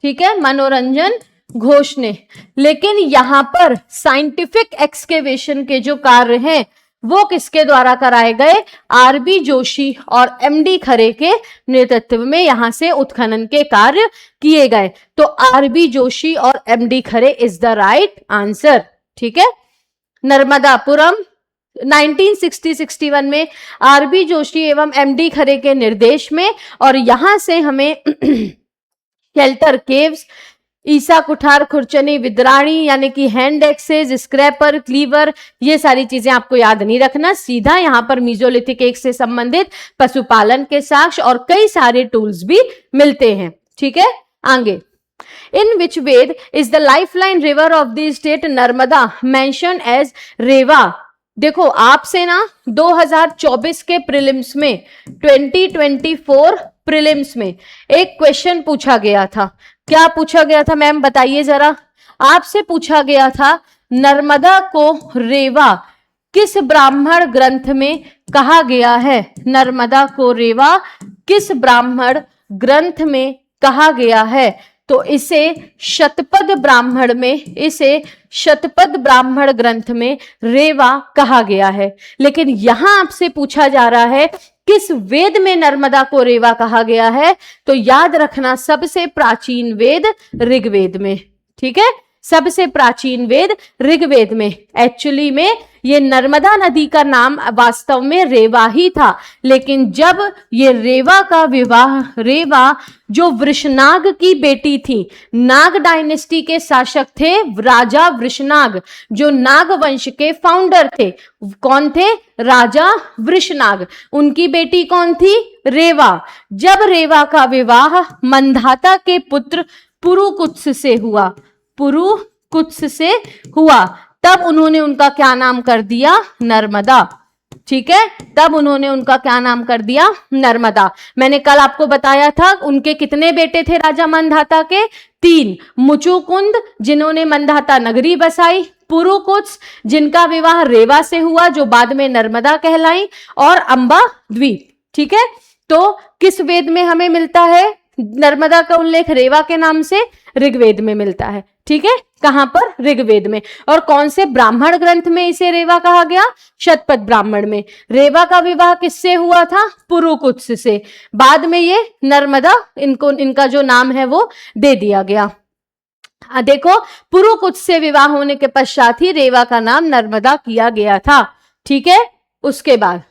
A: ठीक है, मनोरंजन घोष ने। लेकिन यहां पर साइंटिफिक एक्सकेवेशन के जो कार्य हैं वो किसके द्वारा कराए गए? RB जोशी और MD खरे के नेतृत्व में यहां से उत्खनन के कार्य किए गए। तो RB जोशी और MD Khare is the right answer. ठीक है, नर्मदापुरम 1960-61 में RB जोशी एवं MD खरे के निर्देश में। और यहां से हमें शेल्टर केव्स, ईसा कुठार, खुरचनी, विद्राणी यानी कि हैंड एक्सेस, स्क्रैपर, क्लीवर, ये सारी चीजें आपको याद नहीं रखना। सीधा यहाँ पर मीजोलिथिक एज से संबंधित पशुपालन के साक्ष्य और कई सारे टूल्स भी मिलते हैं। ठीक है, आगे। In which Ved is the lifeline river of the state Narmada mentioned as Reva? देखो आपसे ना 2024 के प्रीलिम्स में 2024 प्रीलिम्स में एक क्वेश्चन पूछा गया था। क्या पूछा गया था मैम बताइए जरा। आपसे पूछा गया था नर्मदा को रेवा किस ब्राह्मण ग्रंथ में कहा गया है। नर्मदा को रेवा किस ब्राह्मण ग्रंथ में कहा गया है। तो इसे शतपथ ब्राह्मण ग्रंथ में रेवा कहा गया है। लेकिन यहां आपसे पूछा जा रहा है किस वेद में नर्मदा को रेवा कहा गया है। तो याद रखना सबसे प्राचीन वेद ऋग्वेद में। ठीक है, सबसे प्राचीन वेद ऋग्वेद में। एक्चुअली में ये नर्मदा नदी का नाम वास्तव में रेवा ही था, लेकिन जब ये रेवा का विवाह, रेवा जो वृषनाग की बेटी थी, नाग डायनेस्टी के शासक थे राजा वृषनाग, जो नाग वंश के फाउंडर थे। कौन थे? राजा वृषनाग। उनकी बेटी कौन थी? रेवा। जब रेवा का विवाह मंधाता के पुत्र पुरुकुत्स से हुआ, पुरुकुत्स से हुआ, तब उन्होंने उनका क्या नाम कर दिया? नर्मदा। ठीक है, तब उन्होंने उनका क्या नाम कर दिया? नर्मदा। मैंने कल आपको बताया था उनके कितने बेटे थे राजा मंधाता के? 3। मुचुकुंद जिन्होंने मंधाता नगरी बसाई, पुरुकुत्स जिनका विवाह रेवा से हुआ जो बाद में नर्मदा कहलाई, और अंबा द्वीप। ठीक है, तो किस वेद में हमें मिलता है नर्मदा का उल्लेख? रेवा के नाम से ऋग्वेद में मिलता है। ठीक है, कहां पर? ऋग्वेद में। और कौन से ब्राह्मण ग्रंथ में इसे रेवा कहा गया? शतपथ ब्राह्मण में। रेवा का विवाह किससे हुआ था? पुरुकुत्स से। बाद में ये नर्मदा इनका जो नाम है वो दे दिया गया। देखो, पुरुकुत्स से विवाह होने के पश्चात ही रेवा का नाम नर्मदा किया गया था। ठीक है, उसके बाद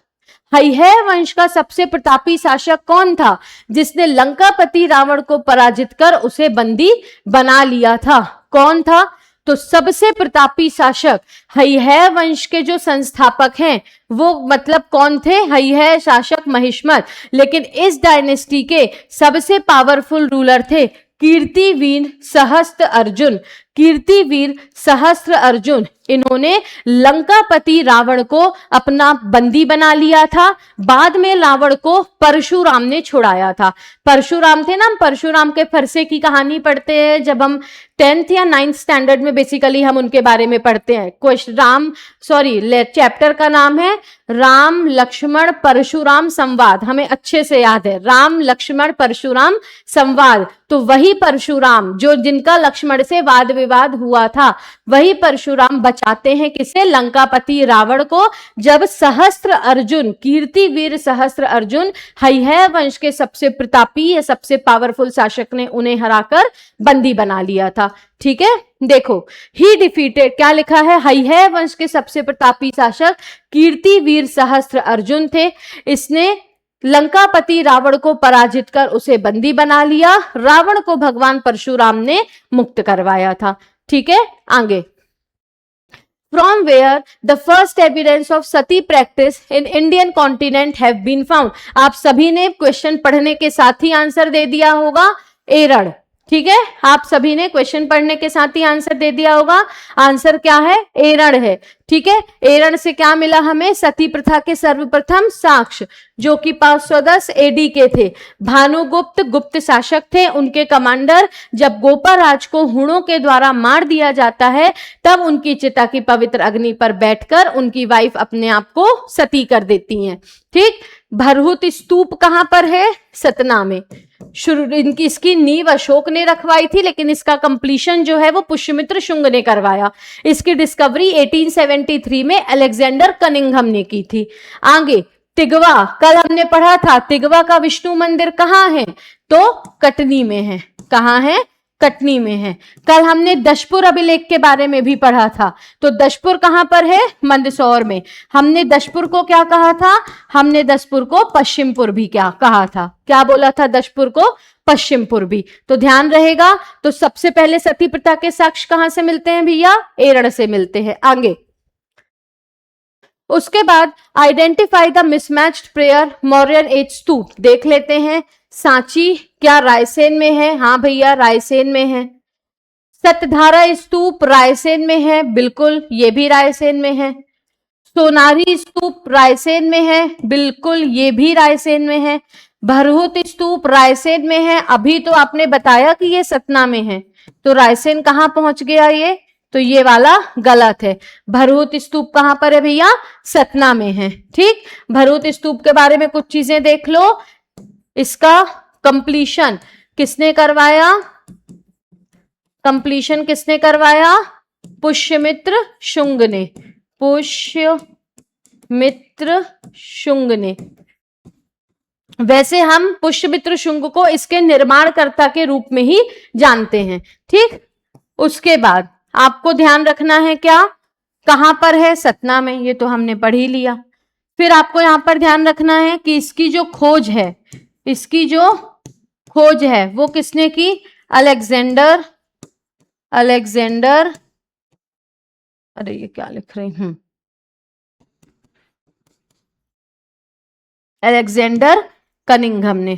A: हैहय वंश का सबसे प्रतापी शासक कौन था जिसने लंकापति रावण को पराजित कर उसे बंदी बना लिया था? कौन था? तो सबसे प्रतापी शासक हैहय वंश के जो संस्थापक हैं वो मतलब कौन थे? हैहय शासक महिष्मत। लेकिन इस डायनेस्टी के सबसे पावरफुल रूलर थे कीर्तिवीर सहस्त्र अर्जुन। कीर्तिवीर सहस्त्र अर्जुन, इन्होंने लंकापति रावण को अपना बंदी बना लिया था। बाद में रावण को परशुराम ने छुड़ाया था। परशुराम थे ना, परशुराम के फरसे की कहानी पढ़ते हैं जब हम 10th या 9th स्टैंडर्ड में, बेसिकली हम उनके बारे में पढ़ते हैं। चैप्टर का नाम है राम लक्ष्मण परशुराम संवाद। हमें अच्छे से याद है, राम लक्ष्मण परशुराम संवाद। तो वही परशुराम जो जिनका लक्ष्मण से वाद विवाद हुआ था, वही परशुराम बचाते हैं किसे? लंकापति रावण को, जब सहस्त्र अर्जुन, कीर्तिवीर सहस्त्र अर्जुन, हैहय वंश के सबसे प्रतापी या सबसे पावरफुल शासक ने उन्हें हराकर बंदी बना लिया था। ठीक है, देखो, ही डिफीटेड, क्या लिखा है? हैहय वंश के सबसे प्रतापी शासक कीर्तिवीर सहस्त्र अर्जुन थे। इसने लंकापति रावण को पराजित कर उसे बंदी बना लिया। रावण को भगवान परशुराम ने मुक्त करवाया था। ठीक है, आगे। From where the first evidence of Sati practice in Indian continent have been found। आप सभी ने क्वेश्चन पढ़ने के साथ ही आंसर दे दिया होगा, एरड़। ठीक है, आप सभी ने क्वेश्चन पढ़ने के साथ ही आंसर दे दिया होगा। आंसर क्या है? एरड़ है। ठीक है, एरड़ से क्या मिला हमें? सती प्रथा के सर्वप्रथम साक्ष्य, जो कि 510 एडी के थे। भानुगुप्त गुप्त शासक थे, उनके कमांडर। जब गोपाराज को हुणों के द्वारा मार दिया जाता है, तब उनकी चिता की पवित्र अग्नि पर बैठकर उनकी वाइफ अपने आप को सती कर देती हैं। ठीक, भरहुत स्तूप कहां पर है? सतना में। इसकी नींव अशोक ने रखवाई थी, लेकिन इसका कंप्लीशन जो है वो पुष्यमित्र शुंग ने करवाया। इसकी डिस्कवरी 1873 में अलेक्जेंडर कनिंघम ने की थी। आगे, तिगवा, कल हमने पढ़ा था तिगवा का विष्णु मंदिर कहाँ है? तो कटनी में है। कहाँ है? कटनी में है। कल हमने दशपुर अभिलेख के बारे में भी पढ़ा था। तो दशपुर कहां पर है? मंदसौर में। हमने दशपुर को क्या कहा था? हमने दशपुर को पश्चिमपुर भी क्या कहा था? क्या बोला था? दशपुर को पश्चिमपुर भी। तो ध्यान रहेगा। तो सबसे पहले सती प्रथा के साक्ष्य कहां से मिलते हैं भैया? एरड़ से मिलते हैं। आगे, उसके बाद identify the mismatched prayer Mauryan age stupa देख लेते हैं। सांची क्या रायसेन में है? हाँ भैया, रायसेन में है। सतधारा स्तूप रायसेन में है, बिल्कुल, ये भी रायसेन में है। सोनारी स्तूप रायसेन में है, बिल्कुल ये भी रायसेन में है। भरहुत स्तूप रायसेन में है, अभी तो आपने बताया कि ये सतना में है, तो रायसेन कहाँ पहुंच गया ये, तो ये वाला गलत है। भरहुत स्तूप कहां पर है भैया, सतना में है। ठीक, भरहुत स्तूप के बारे में कुछ चीजें देख लो। इसका कंप्लीशन किसने करवाया, कंप्लीशन किसने करवाया, पुष्यमित्र शुंग ने, पुष्यमित्र शुंग ने। वैसे हम पुष्यमित्र शुंग को इसके निर्माणकर्ता के रूप में ही जानते हैं। ठीक, उसके बाद आपको ध्यान रखना है क्या, कहां पर है, सतना में, ये तो हमने पढ़ ही लिया। फिर आपको यहां पर ध्यान रखना है कि इसकी जो खोज है, इसकी जो खोज है वो किसने की, अलेक्जेंडर, अरे ये क्या लिख रही हूं, अलेक्जेंडर कनिंघम ने।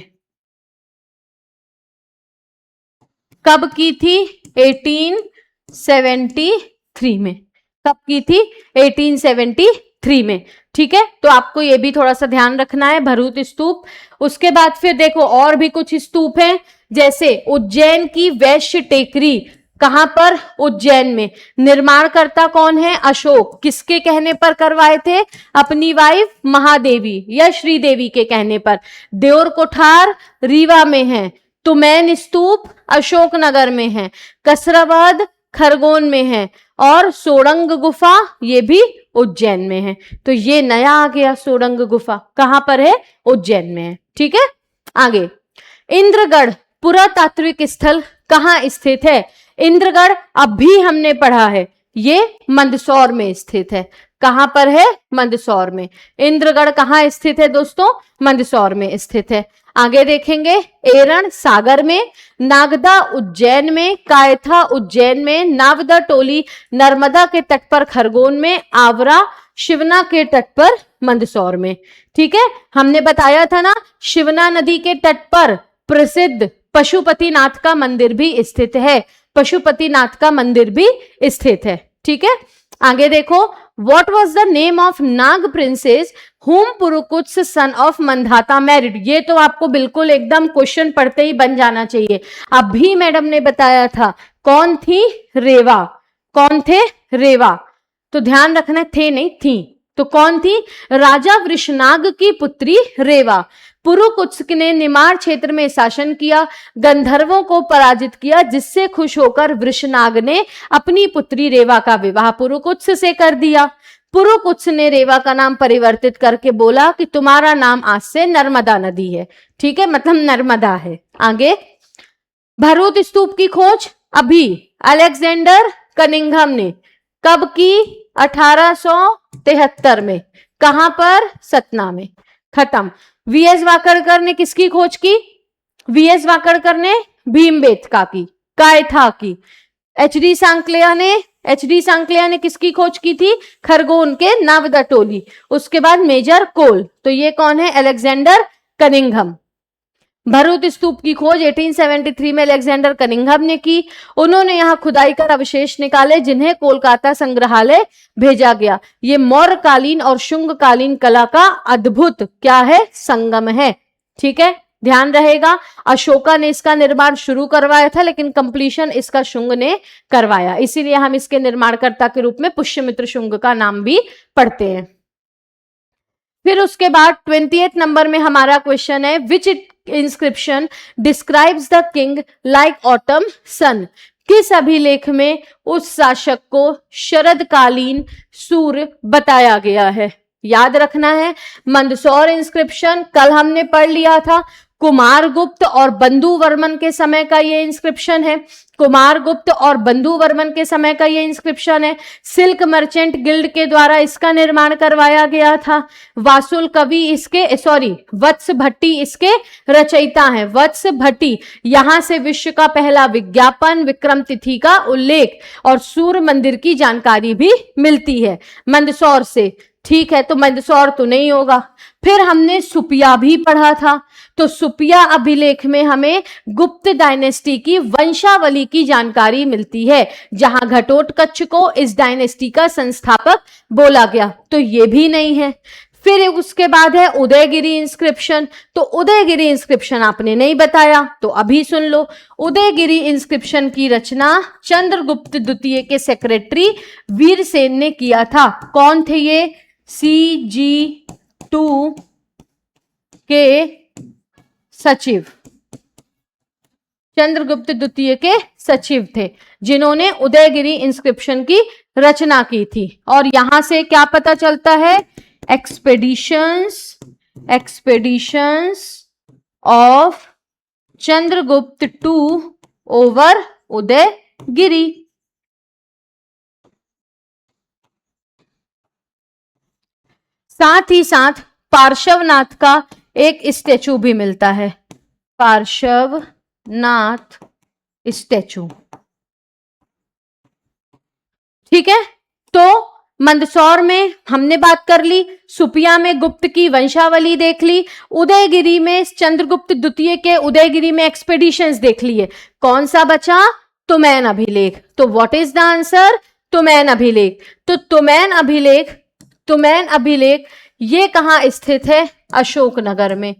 A: कब की थी, 1873 में। कब की थी, 1873 में। ठीक है, तो आपको ये भी थोड़ा सा ध्यान रखना है, भरहुत स्तूप। उसके बाद फिर देखो और भी कुछ स्तूप हैं, जैसे उज्जैन की वैश्य टेकरी, कहां पर, उज्जैन में। निर्माणकर्ता कौन है, अशोक। किसके कहने पर करवाए थे, अपनी वाइफ महादेवी या श्रीदेवी के कहने पर। देवर कोठार रीवा में है, तुमैन स्तूप अशोकनगर में है, कसराबाद खरगोन में है, और सोरंग गुफा ये भी उज्जैन में है। तो ये नया आ गया, सोरंग गुफा कहां पर है, उज्जैन में है। ठीक है, आगे इंद्रगढ़ पुरातात्विक स्थल कहां स्थित है, इंद्रगढ़ अभी हमने पढ़ा है, ये मंदसौर में स्थित है। कहां पर है, मंदसौर में। इंद्रगढ़ कहां स्थित है दोस्तों, मंदसौर में स्थित है। आगे देखेंगे, एरण सागर में, नागदा उज्जैन में, कायथा उज्जैन में, नावदा टोली नर्मदा के तट पर खरगोन में, आवरा शिवना के तट पर मंदसौर में। ठीक है, हमने बताया था ना, शिवना नदी के तट पर प्रसिद्ध पशुपतिनाथ का मंदिर भी स्थित है, पशुपतिनाथ का मंदिर भी स्थित है। ठीक है, आगे देखो, what was the name of Nag princess whom Purukutsa son of Mandhata married. ये तो आपको बिल्कुल एकदम क्वेश्चन पढ़ते ही बन जाना चाहिए। अभी मैडम ने बताया था, कौन थी, रेवा। कौन थे, रेवा। तो ध्यान रखना, थे नहीं, थी। तो कौन थी, राजा वृषनाग की पुत्री रेवा। पुरुकुत्स ने निमाड़ क्षेत्र में शासन किया, गंधर्वों को पराजित किया, जिससे खुश होकर वृषनाग ने अपनी पुत्री रेवा का विवाह पुरुकुत्स से कर दिया। पुरुकुत्स ने रेवा का नाम परिवर्तित करके बोला कि तुम्हारा नाम आज से नर्मदा नदी है। ठीक है, मतलब नर्मदा है। आगे, भरहुत स्तूप की खोज अभी अलेक्जेंडर कनिंघम ने कब की, 1873 में। कहां पर, सतना में। खत्म। वीएस वाकड़कर ने किसकी खोज की, वीएस वाकड़कर ने भीमबेटका की, कायथा की। एचडी सांकलिया ने किसकी खोज की थी, खरगोन के नावदा टोली। उसके बाद मेजर कोल। तो ये कौन है, अलेक्जेंडर कनिंघम। भरहुत स्तूप की खोज 1873 में अलेक्जेंडर कनिंघम ने की। उन्होंने यहाँ खुदाई कर अवशेष निकाले, जिन्हें कोलकाता संग्रहालय भेजा गया। ये मौर्य कालीन और शुंग कालीन कला का अद्भुत क्या है, संगम है। ठीक है, ध्यान रहेगा, अशोका ने इसका निर्माण शुरू करवाया था, लेकिन कंप्लीशन इसका शुंग ने करवाया, इसीलिए हम इसके निर्माणकर्ता के रूप में पुष्यमित्र शुंग का नाम भी पढ़ते हैं। फिर उसके बाद 28 नंबर में हमारा क्वेश्चन है, which inscription describes the king like autumn sun. किस अभिलेख में उस शासक को शरदकालीन सूर्य बताया गया है। याद रखना है, मंदसौर इंस्क्रिप्शन कल हमने पढ़ लिया था, कुमारगुप्त और बंधु वर्मन के समय का ये इंस्क्रिप्शन है। कुमारगुप्त और बंधु वर्मन के समय का ये इंस्क्रिप्शन है। सिल्क मर्चेंट गिल्ड के द्वारा इसका निर्माण करवाया गया था। वासुल कवि इसके वत्स भट्टी इसके रचयिता हैं। वत्स भट्टी, यहां से विश्व का पहला विज्ञापन, विक्रम तिथि का उल्लेख और सूर्य मंदिर की जानकारी भी मिलती है मंदसौर से। ठीक है, तो मंदसौर तो नहीं होगा। फिर हमने सुपिया भी पढ़ा था, तो सुपिया अभिलेख में हमें गुप्त डायनेस्टी की वंशावली की जानकारी मिलती है, जहां घटोत्कच को इस डायनेस्टी का संस्थापक बोला गया, तो ये भी नहीं है। फिर उसके बाद है उदयगिरी इंस्क्रिप्शन, तो उदयगिरी इंस्क्रिप्शन आपने नहीं बताया, तो अभी सुन लो। उदयगिरी इंस्क्रिप्शन की रचना चंद्रगुप्त द्वितीय के सेक्रेटरी वीरसेन ने किया था। कौन थे ये? CG2 के सचिव, चंद्रगुप्त द्वितीय के सचिव थे, जिन्होंने उदयगिरी इंस्क्रिप्शन की रचना की थी। और यहां से क्या पता चलता है? Expeditions of Chandragupta two over Udayagiri. साथ ही साथ पार्श्वनाथ का एक स्टैचू भी मिलता है, पार्श्वनाथ स्टैचू। ठीक है, तो मंदसौर में हमने बात कर ली, सुपिया में गुप्त की वंशावली देख ली, उदयगिरी में चंद्रगुप्त द्वितीय के उदयगिरी में एक्सपेडिशंस देख लिए। कौन सा बचा? तुमैन अभिलेख। तो what is the answer? Tumain अभिलेख। तो तुमैन अभिलेख ये कहां स्थित है? अशोकनगर में।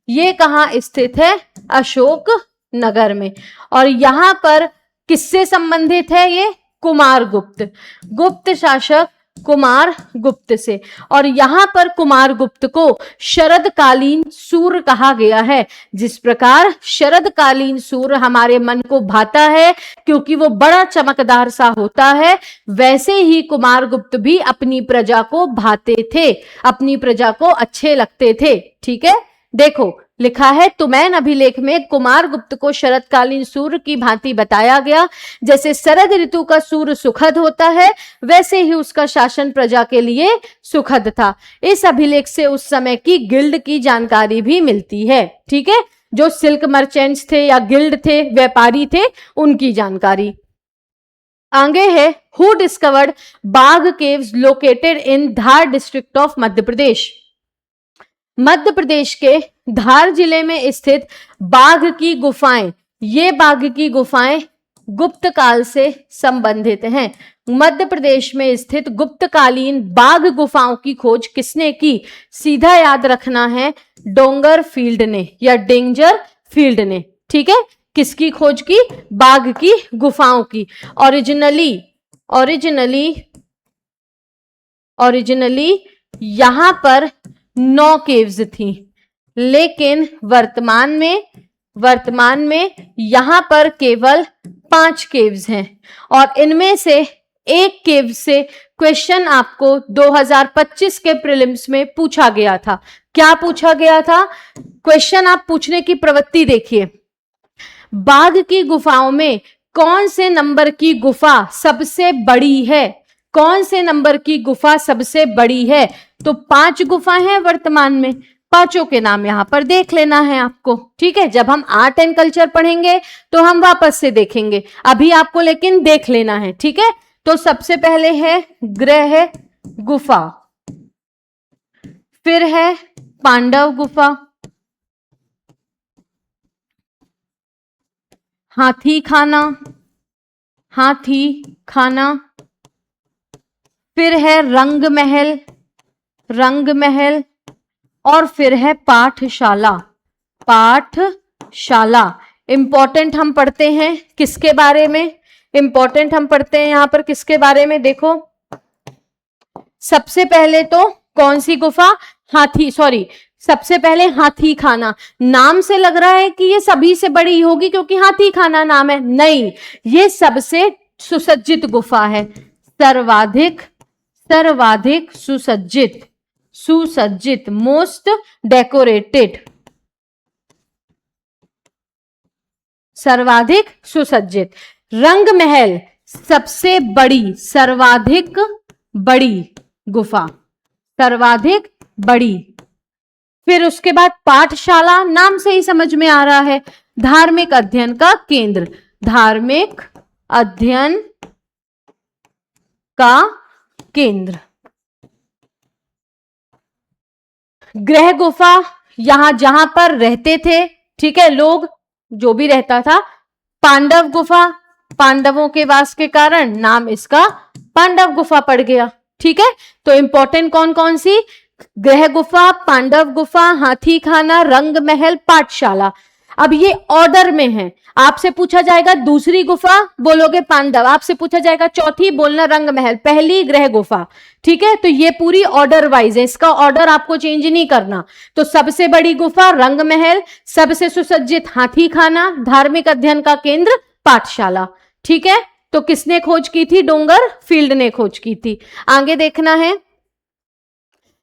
A: ये कहां स्थित है? अशोकनगर में। और यहां पर किससे संबंधित है ये? कुमारगुप्त, गुप्त शासक कुमारगुप्त से। और यहां पर कुमारगुप्त को शरदकालीन सूर्य कहा गया है। जिस प्रकार शरदकालीन सूर्य हमारे मन को भाता है क्योंकि वो बड़ा चमकदार सा होता है, वैसे ही कुमारगुप्त भी अपनी प्रजा को भाते थे, अपनी प्रजा को अच्छे लगते थे। ठीक है, देखो लिखा है तुमैन अभिलेख में कुमारगुप्त को शरदकालीन सूर्य की भांति बताया गया। जैसे शरद ऋतु का सूर्य सुखद होता है, वैसे ही उसका शासन प्रजा के लिए सुखद था। इस अभिलेख से उस समय की गिल्ड की जानकारी भी मिलती है। ठीक है, जो सिल्क मर्चेंट्स थे या गिल्ड थे, व्यापारी थे, उनकी जानकारी। आगे है who discovered Bagh caves located in Dhar district of Madhya Pradesh. Madhya Pradesh के धार जिले में स्थित बाघ की गुफाएं, ये बाघ की गुफाएं गुप्त काल से संबंधित हैं। मध्य प्रदेश में स्थित गुप्तकालीन बाघ गुफाओं की खोज किसने की? सीधा याद रखना है, डोंगर फील्ड ने या डेंजर फील्ड ने। ठीक है, किसकी खोज की? बाघ की गुफाओं की। ओरिजिनली यहां पर 9 केव्स थी, लेकिन वर्तमान में यहां पर केवल 5 केव्स हैं। और इनमें से एक केव से क्वेश्चन आपको 2025 के प्रीलिम्स में पूछा गया था। क्या पूछा गया था? क्वेश्चन आप पूछने की प्रवृत्ति देखिए, बाघ की गुफाओं में कौन से नंबर की गुफा सबसे बड़ी है? कौन से नंबर की गुफा सबसे बड़ी है? तो 5 गुफा हैं वर्तमान में, पांचों के नाम यहां पर देख लेना है आपको। ठीक है, जब हम आर्ट एंड कल्चर पढ़ेंगे तो हम वापस से देखेंगे, अभी आपको लेकिन देख लेना है। ठीक है, तो सबसे पहले है ग्रह गुफा, फिर है पांडव गुफा, हाथी खाना, फिर है रंग महल, और फिर है पाठशाला। इंपॉर्टेंट हम पढ़ते हैं किसके बारे में? इंपॉर्टेंट हम पढ़ते हैं यहां पर किसके बारे में? देखो, सबसे पहले तो कौन सी गुफा? सबसे पहले हाथी खाना। नाम से लग रहा है कि ये सभी से बड़ी होगी क्योंकि हाथी खाना नाम है, नहीं, ये सबसे सुसज्जित गुफा है, सर्वाधिक सुसज्जित, मोस्ट डेकोरेटेड, सर्वाधिक सुसज्जित। रंग महल सबसे बड़ी, सर्वाधिक बड़ी गुफा, सर्वाधिक बड़ी। फिर उसके बाद पाठशाला, नाम से ही समझ में आ रहा है, धार्मिक अध्ययन का केंद्र, धार्मिक अध्ययन का केंद्र। गृह गुफा यहां जहां पर रहते थे, ठीक है, लोग जो भी रहता था। पांडव गुफा, पांडवों के वास के कारण नाम इसका पांडव गुफा पड़ गया, ठीक है। तो इंपॉर्टेंट कौन कौन सी, गृह गुफा, पांडव गुफा, हाथी खाना, रंग महल, पाठशाला। अब ये ऑर्डर में है। आपसे पूछा जाएगा दूसरी गुफा, बोलोगे पांडव। आपसे पूछा जाएगा चौथी, बोलना रंग महल। पहली गृह गुफा, ठीक है। तो ये पूरी ऑर्डर वाइज है, इसका ऑर्डर आपको चेंज नहीं करना। तो सबसे बड़ी गुफा रंग महल, सबसे सुसज्जित हाथी खाना, धार्मिक अध्ययन का केंद्र पाठशाला, ठीक है। तो किसने खोज की थी? डोंगर फील्ड ने खोज की थी। आगे देखना है,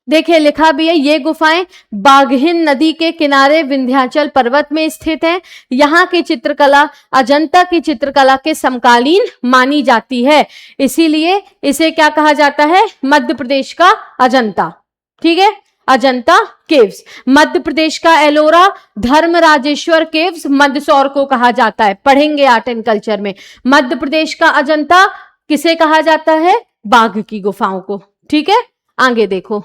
A: देखिए लिखा भी है, ये गुफाएं बाघहिन नदी के किनारे विंध्याचल पर्वत में स्थित हैं। यहाँ की चित्रकला अजंता की चित्रकला के समकालीन मानी जाती है, इसीलिए इसे क्या कहा जाता है? मध्य प्रदेश का अजंता, ठीक है। अजंता केव्स। मध्य प्रदेश का एलोरा धर्मराजेश्वर केव्स मंदसौर को कहा जाता है, पढ़ेंगे आर्ट एंड कल्चर में। मध्य प्रदेश का अजंता किसे कहा जाता है? बाघ की गुफाओं को, ठीक है। आगे देखो,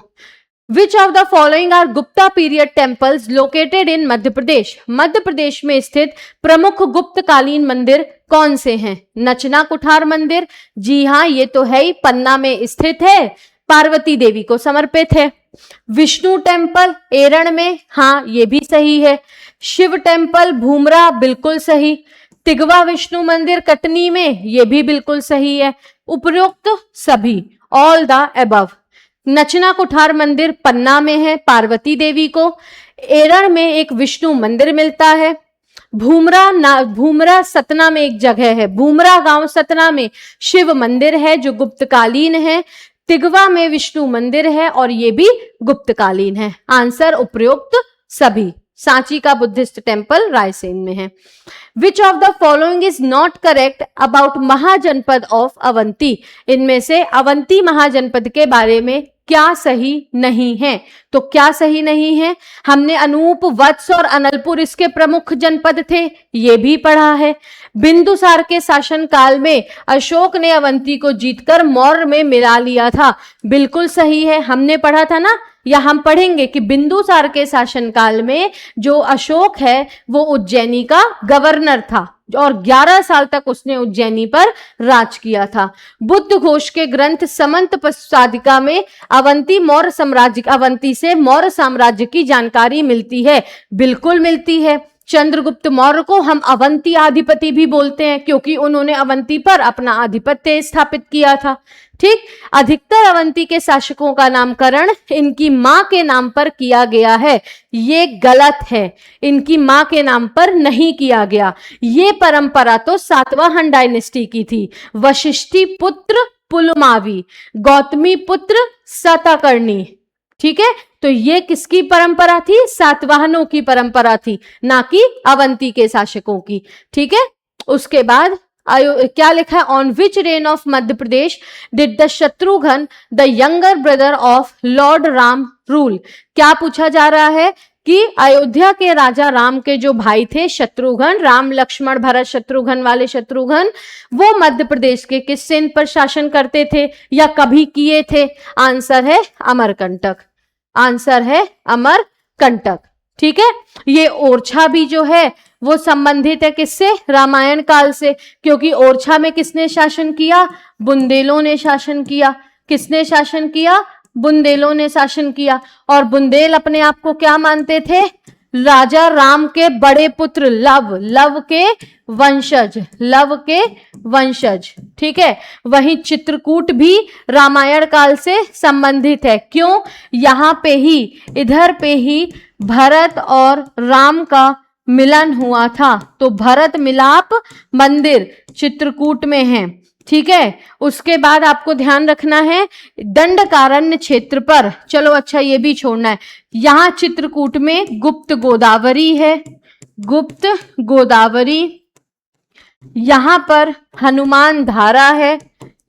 A: which of the following are Gupta period temples located in Madhya Pradesh? Madhya Pradesh में स्थित प्रमुख गुप्तकालीन मंदिर कौन से हैं? नचना कुठार मंदिर, जी हाँ ये तो है ही, पन्ना में स्थित है, पार्वती देवी को समर्पित है। विष्णु टेम्पल एरण में, हाँ ये भी सही है। शिव टेम्पल भूमरा, बिल्कुल सही। तिगवा विष्णु मंदिर कटनी में, ये भी बिल्कुल सही है। उपरोक्त सभी, ऑल द अबव। नचना कुठार मंदिर पन्ना में है, पार्वती देवी को। एरण में एक विष्णु मंदिर मिलता है। भूमरा सतना में एक जगह है, भूमरा गांव सतना में शिव मंदिर है जो गुप्तकालीन है। तिगवा में विष्णु मंदिर है और ये भी गुप्तकालीन है। आंसर उपरोक्त सभी। सांची का बुद्धिस्ट टेम्पल रायसेन में है। Which of the following is not correct about Mahajanapada of Avanti? इनमें से अवंती महाजनपद के बारे में क्या सही नहीं है? तो क्या सही नहीं है? हमने अनूप, वत्स और अनलपुर इसके प्रमुख जनपद थे, ये भी पढ़ा है। बिंदुसार के शासन काल में अशोक ने अवंती को जीतकर मौर्य में मिला लिया था, बिल्कुल सही है। हमने पढ़ा था ना, या हम पढ़ेंगे कि बिंदुसार के शासनकाल में जो अशोक है वो उज्जैनी का गवर्नर था और 11 साल तक उसने उज्जैनी पर राज किया था। बुद्ध घोष के ग्रंथ समंत प्रसादिका में अवंती से मौर्य साम्राज्य की जानकारी मिलती है, बिल्कुल मिलती है। चंद्रगुप्त मौर्य को हम अवंती आधिपति भी बोलते हैं क्योंकि उन्होंने अवंती पर अपना आधिपत्य स्थापित किया था, ठीक। अधिकतर अवंती के शासकों का नामकरण इनकी मां के नाम पर किया गया है, ये गलत है। इनकी मां के नाम पर नहीं किया गया। ये परंपरा तो सातवाहन डायनेस्टी की थी। वशिष्ठी पुत्र पुलमावी, गौतमी पुत्र सातकर्णी, ठीक है। तो ये किसकी परंपरा थी? सातवाहनों की परंपरा थी, ना कि अवंती के शासकों की, ठीक है। उसके बाद क्या लिखा है? On which reign of Madhya Pradesh did the Shatrughna the younger brother of lord Ram rule? क्या पूछा जा रहा है कि अयोध्या के राजा राम के जो भाई थे शत्रुघ्न, राम लक्ष्मण भरत शत्रुघ्न वाले शत्रुघ्न, वो मध्य प्रदेश के किस सेन पर शासन करते थे या कभी किए थे? आंसर है अमरकंटक, आंसर है अमरकंटक, ठीक है। ये ओरछा भी जो है वो संबंधित है किससे? रामायण काल से, क्योंकि ओरछा में किसने शासन किया? बुंदेलों ने शासन किया। किसने शासन किया? बुंदेलों ने शासन किया। और बुंदेल अपने आप को क्या मानते थे? राजा राम के बड़े पुत्र, लव के वंशज, लव के वंशज, ठीक है। वहीं चित्रकूट भी रामायण काल से संबंधित है। क्यों? यहाँ पे ही, इधर पे ही भरत और राम का मिलन हुआ था, तो भरत मिलाप मंदिर चित्रकूट में है, ठीक है। उसके बाद आपको ध्यान रखना है दंडकारण्य क्षेत्र पर, चलो अच्छा ये भी छोड़ना है, यहां चित्रकूट में गुप्त गोदावरी है, गुप्त गोदावरी, यहां पर हनुमान धारा है,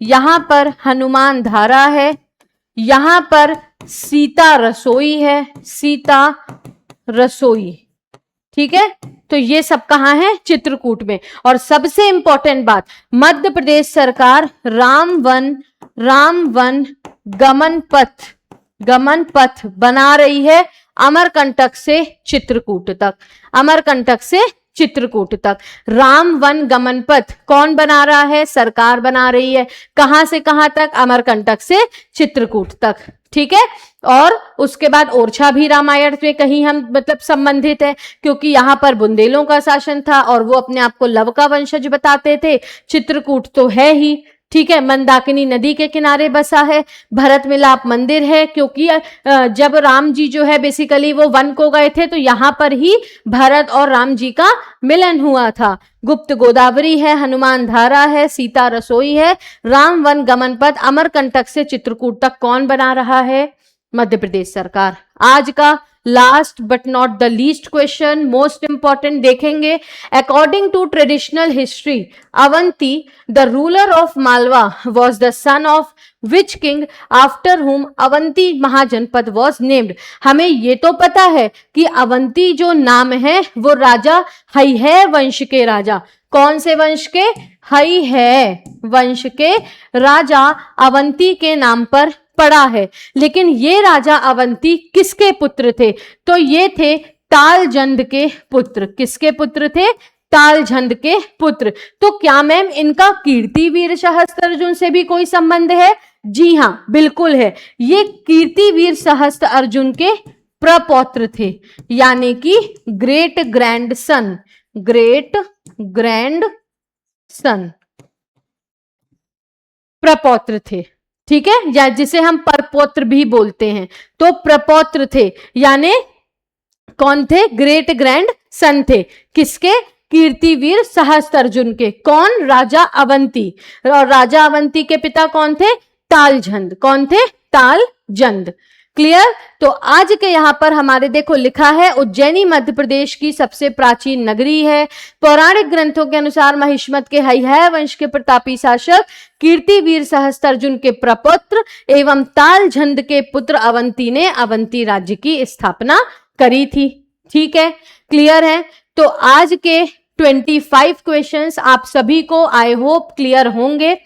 A: यहां पर हनुमान धारा है, यहां पर सीता रसोई है, सीता रसोई, ठीक है। तो ये सब कहां है? चित्रकूट में। और सबसे इंपॉर्टेंट बात, मध्य प्रदेश सरकार राम वन गमन पथ बना रही है अमरकंटक से चित्रकूट तक, अमरकंटक से चित्रकूट तक। राम वन गमन पथ कौन बना रहा है? सरकार बना रही है। कहां से कहां तक? अमरकंटक से चित्रकूट तक, ठीक है। और उसके बाद ओरछा भी रामायण में कहीं हम मतलब संबंधित है, क्योंकि यहां पर बुंदेलों का शासन था और वो अपने आप को लव का वंशज बताते थे। चित्रकूट तो है ही, ठीक है, मंदाकिनी नदी के किनारे बसा है। भरत मिलाप मंदिर है, क्योंकि जब राम जी जो है बेसिकली वो वन को गए थे तो यहां पर ही भरत और राम जी का मिलन हुआ था। गुप्त गोदावरी है, हनुमान धारा है, सीता रसोई है। राम वन गमन पथ अमरकंटक से चित्रकूट तक कौन बना रहा है? मध्य प्रदेश सरकार। आज का last but not the least question, most important देखेंगे। According to traditional history, Avanti the ruler of Malwa was the son of which king after whom Avanti महाजनपद was named. हमें ये तो पता है कि अवंती जो नाम है वो राजा है वंश के राजा, कौन से वंश के? है वंश के राजा अवंती के नाम पर पड़ा है। लेकिन ये राजा अवंती किसके पुत्र थे? तो ये थे तालजंद के पुत्र। किसके पुत्र थे? तालझंद के पुत्र। तो क्या मैम इनका कीर्तिवीर सहस्त्र अर्जुन से भी कोई संबंध है? जी हां, बिल्कुल है। ये कीर्तिवीर सहस्त्र अर्जुन के प्रपौत्र थे, यानी कि great grandson, great grandson, प्रपौत्र थे, ठीक है, या जिसे हम परपौत्र भी बोलते हैं। तो प्रपौत्र थे, यानी कौन थे? ग्रेट ग्रैंड सन थे। किसके? कीर्तिवीर सहस्त्र अर्जुन के। कौन? राजा अवंती। और राजा अवंती के पिता कौन थे? तालझंद। कौन थे? तालझंद। क्लियर? तो आज के यहां पर हमारे देखो लिखा है उज्जैनी मध्य प्रदेश की सबसे प्राचीन नगरी है। पौराणिक ग्रंथों के अनुसार महिष्मत के हैहय वंश के प्रतापी शासक कीर्तिवीर सहस्त्र अर्जुन के प्रपौत्र एवं तालझंद के पुत्र अवंती ने अवंती राज्य की स्थापना करी थी। ठीक है, क्लियर है? तो आज के 25 क्वेश्चंस आप सभी को आई होप क्लियर होंगे।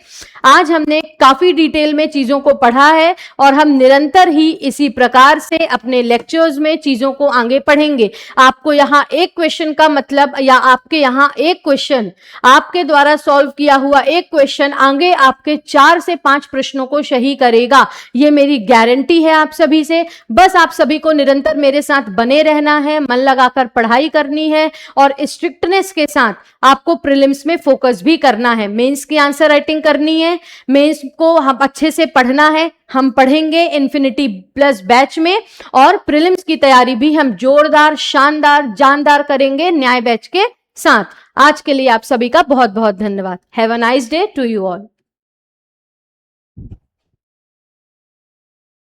A: आज हमने काफी डिटेल में चीजों को पढ़ा है और हम निरंतर ही इसी प्रकार से अपने लेक्चर्स में चीजों को आगे पढ़ेंगे। आपको यहाँ एक क्वेश्चन का मतलब, या आपके यहाँ एक क्वेश्चन, आपके द्वारा सॉल्व किया हुआ एक क्वेश्चन आगे आपके 4 से 5 प्रश्नों को सही करेगा। ये मेरी गारंटी है आप सभी से। बस आप सभी को निरंतर मेरे साथ बने रहना है, मन लगाकर पढ़ाई करनी है और स्ट्रिक्टनेस के साथ आपको प्रीलिम्स में फोकस भी करना है। मेंस की आंसर राइटिंग करनी है, मेंस को हम अच्छे से पढ़ना है। हम पढ़ेंगे इन्फिनिटी प्लस बैच में, और प्रीलिम्स की तैयारी भी हम जोरदार, शानदार, जानदार करेंगे न्याय बैच के साथ। आज के लिए आप सभी का बहुत बहुत धन्यवाद। Have a nice day to you all.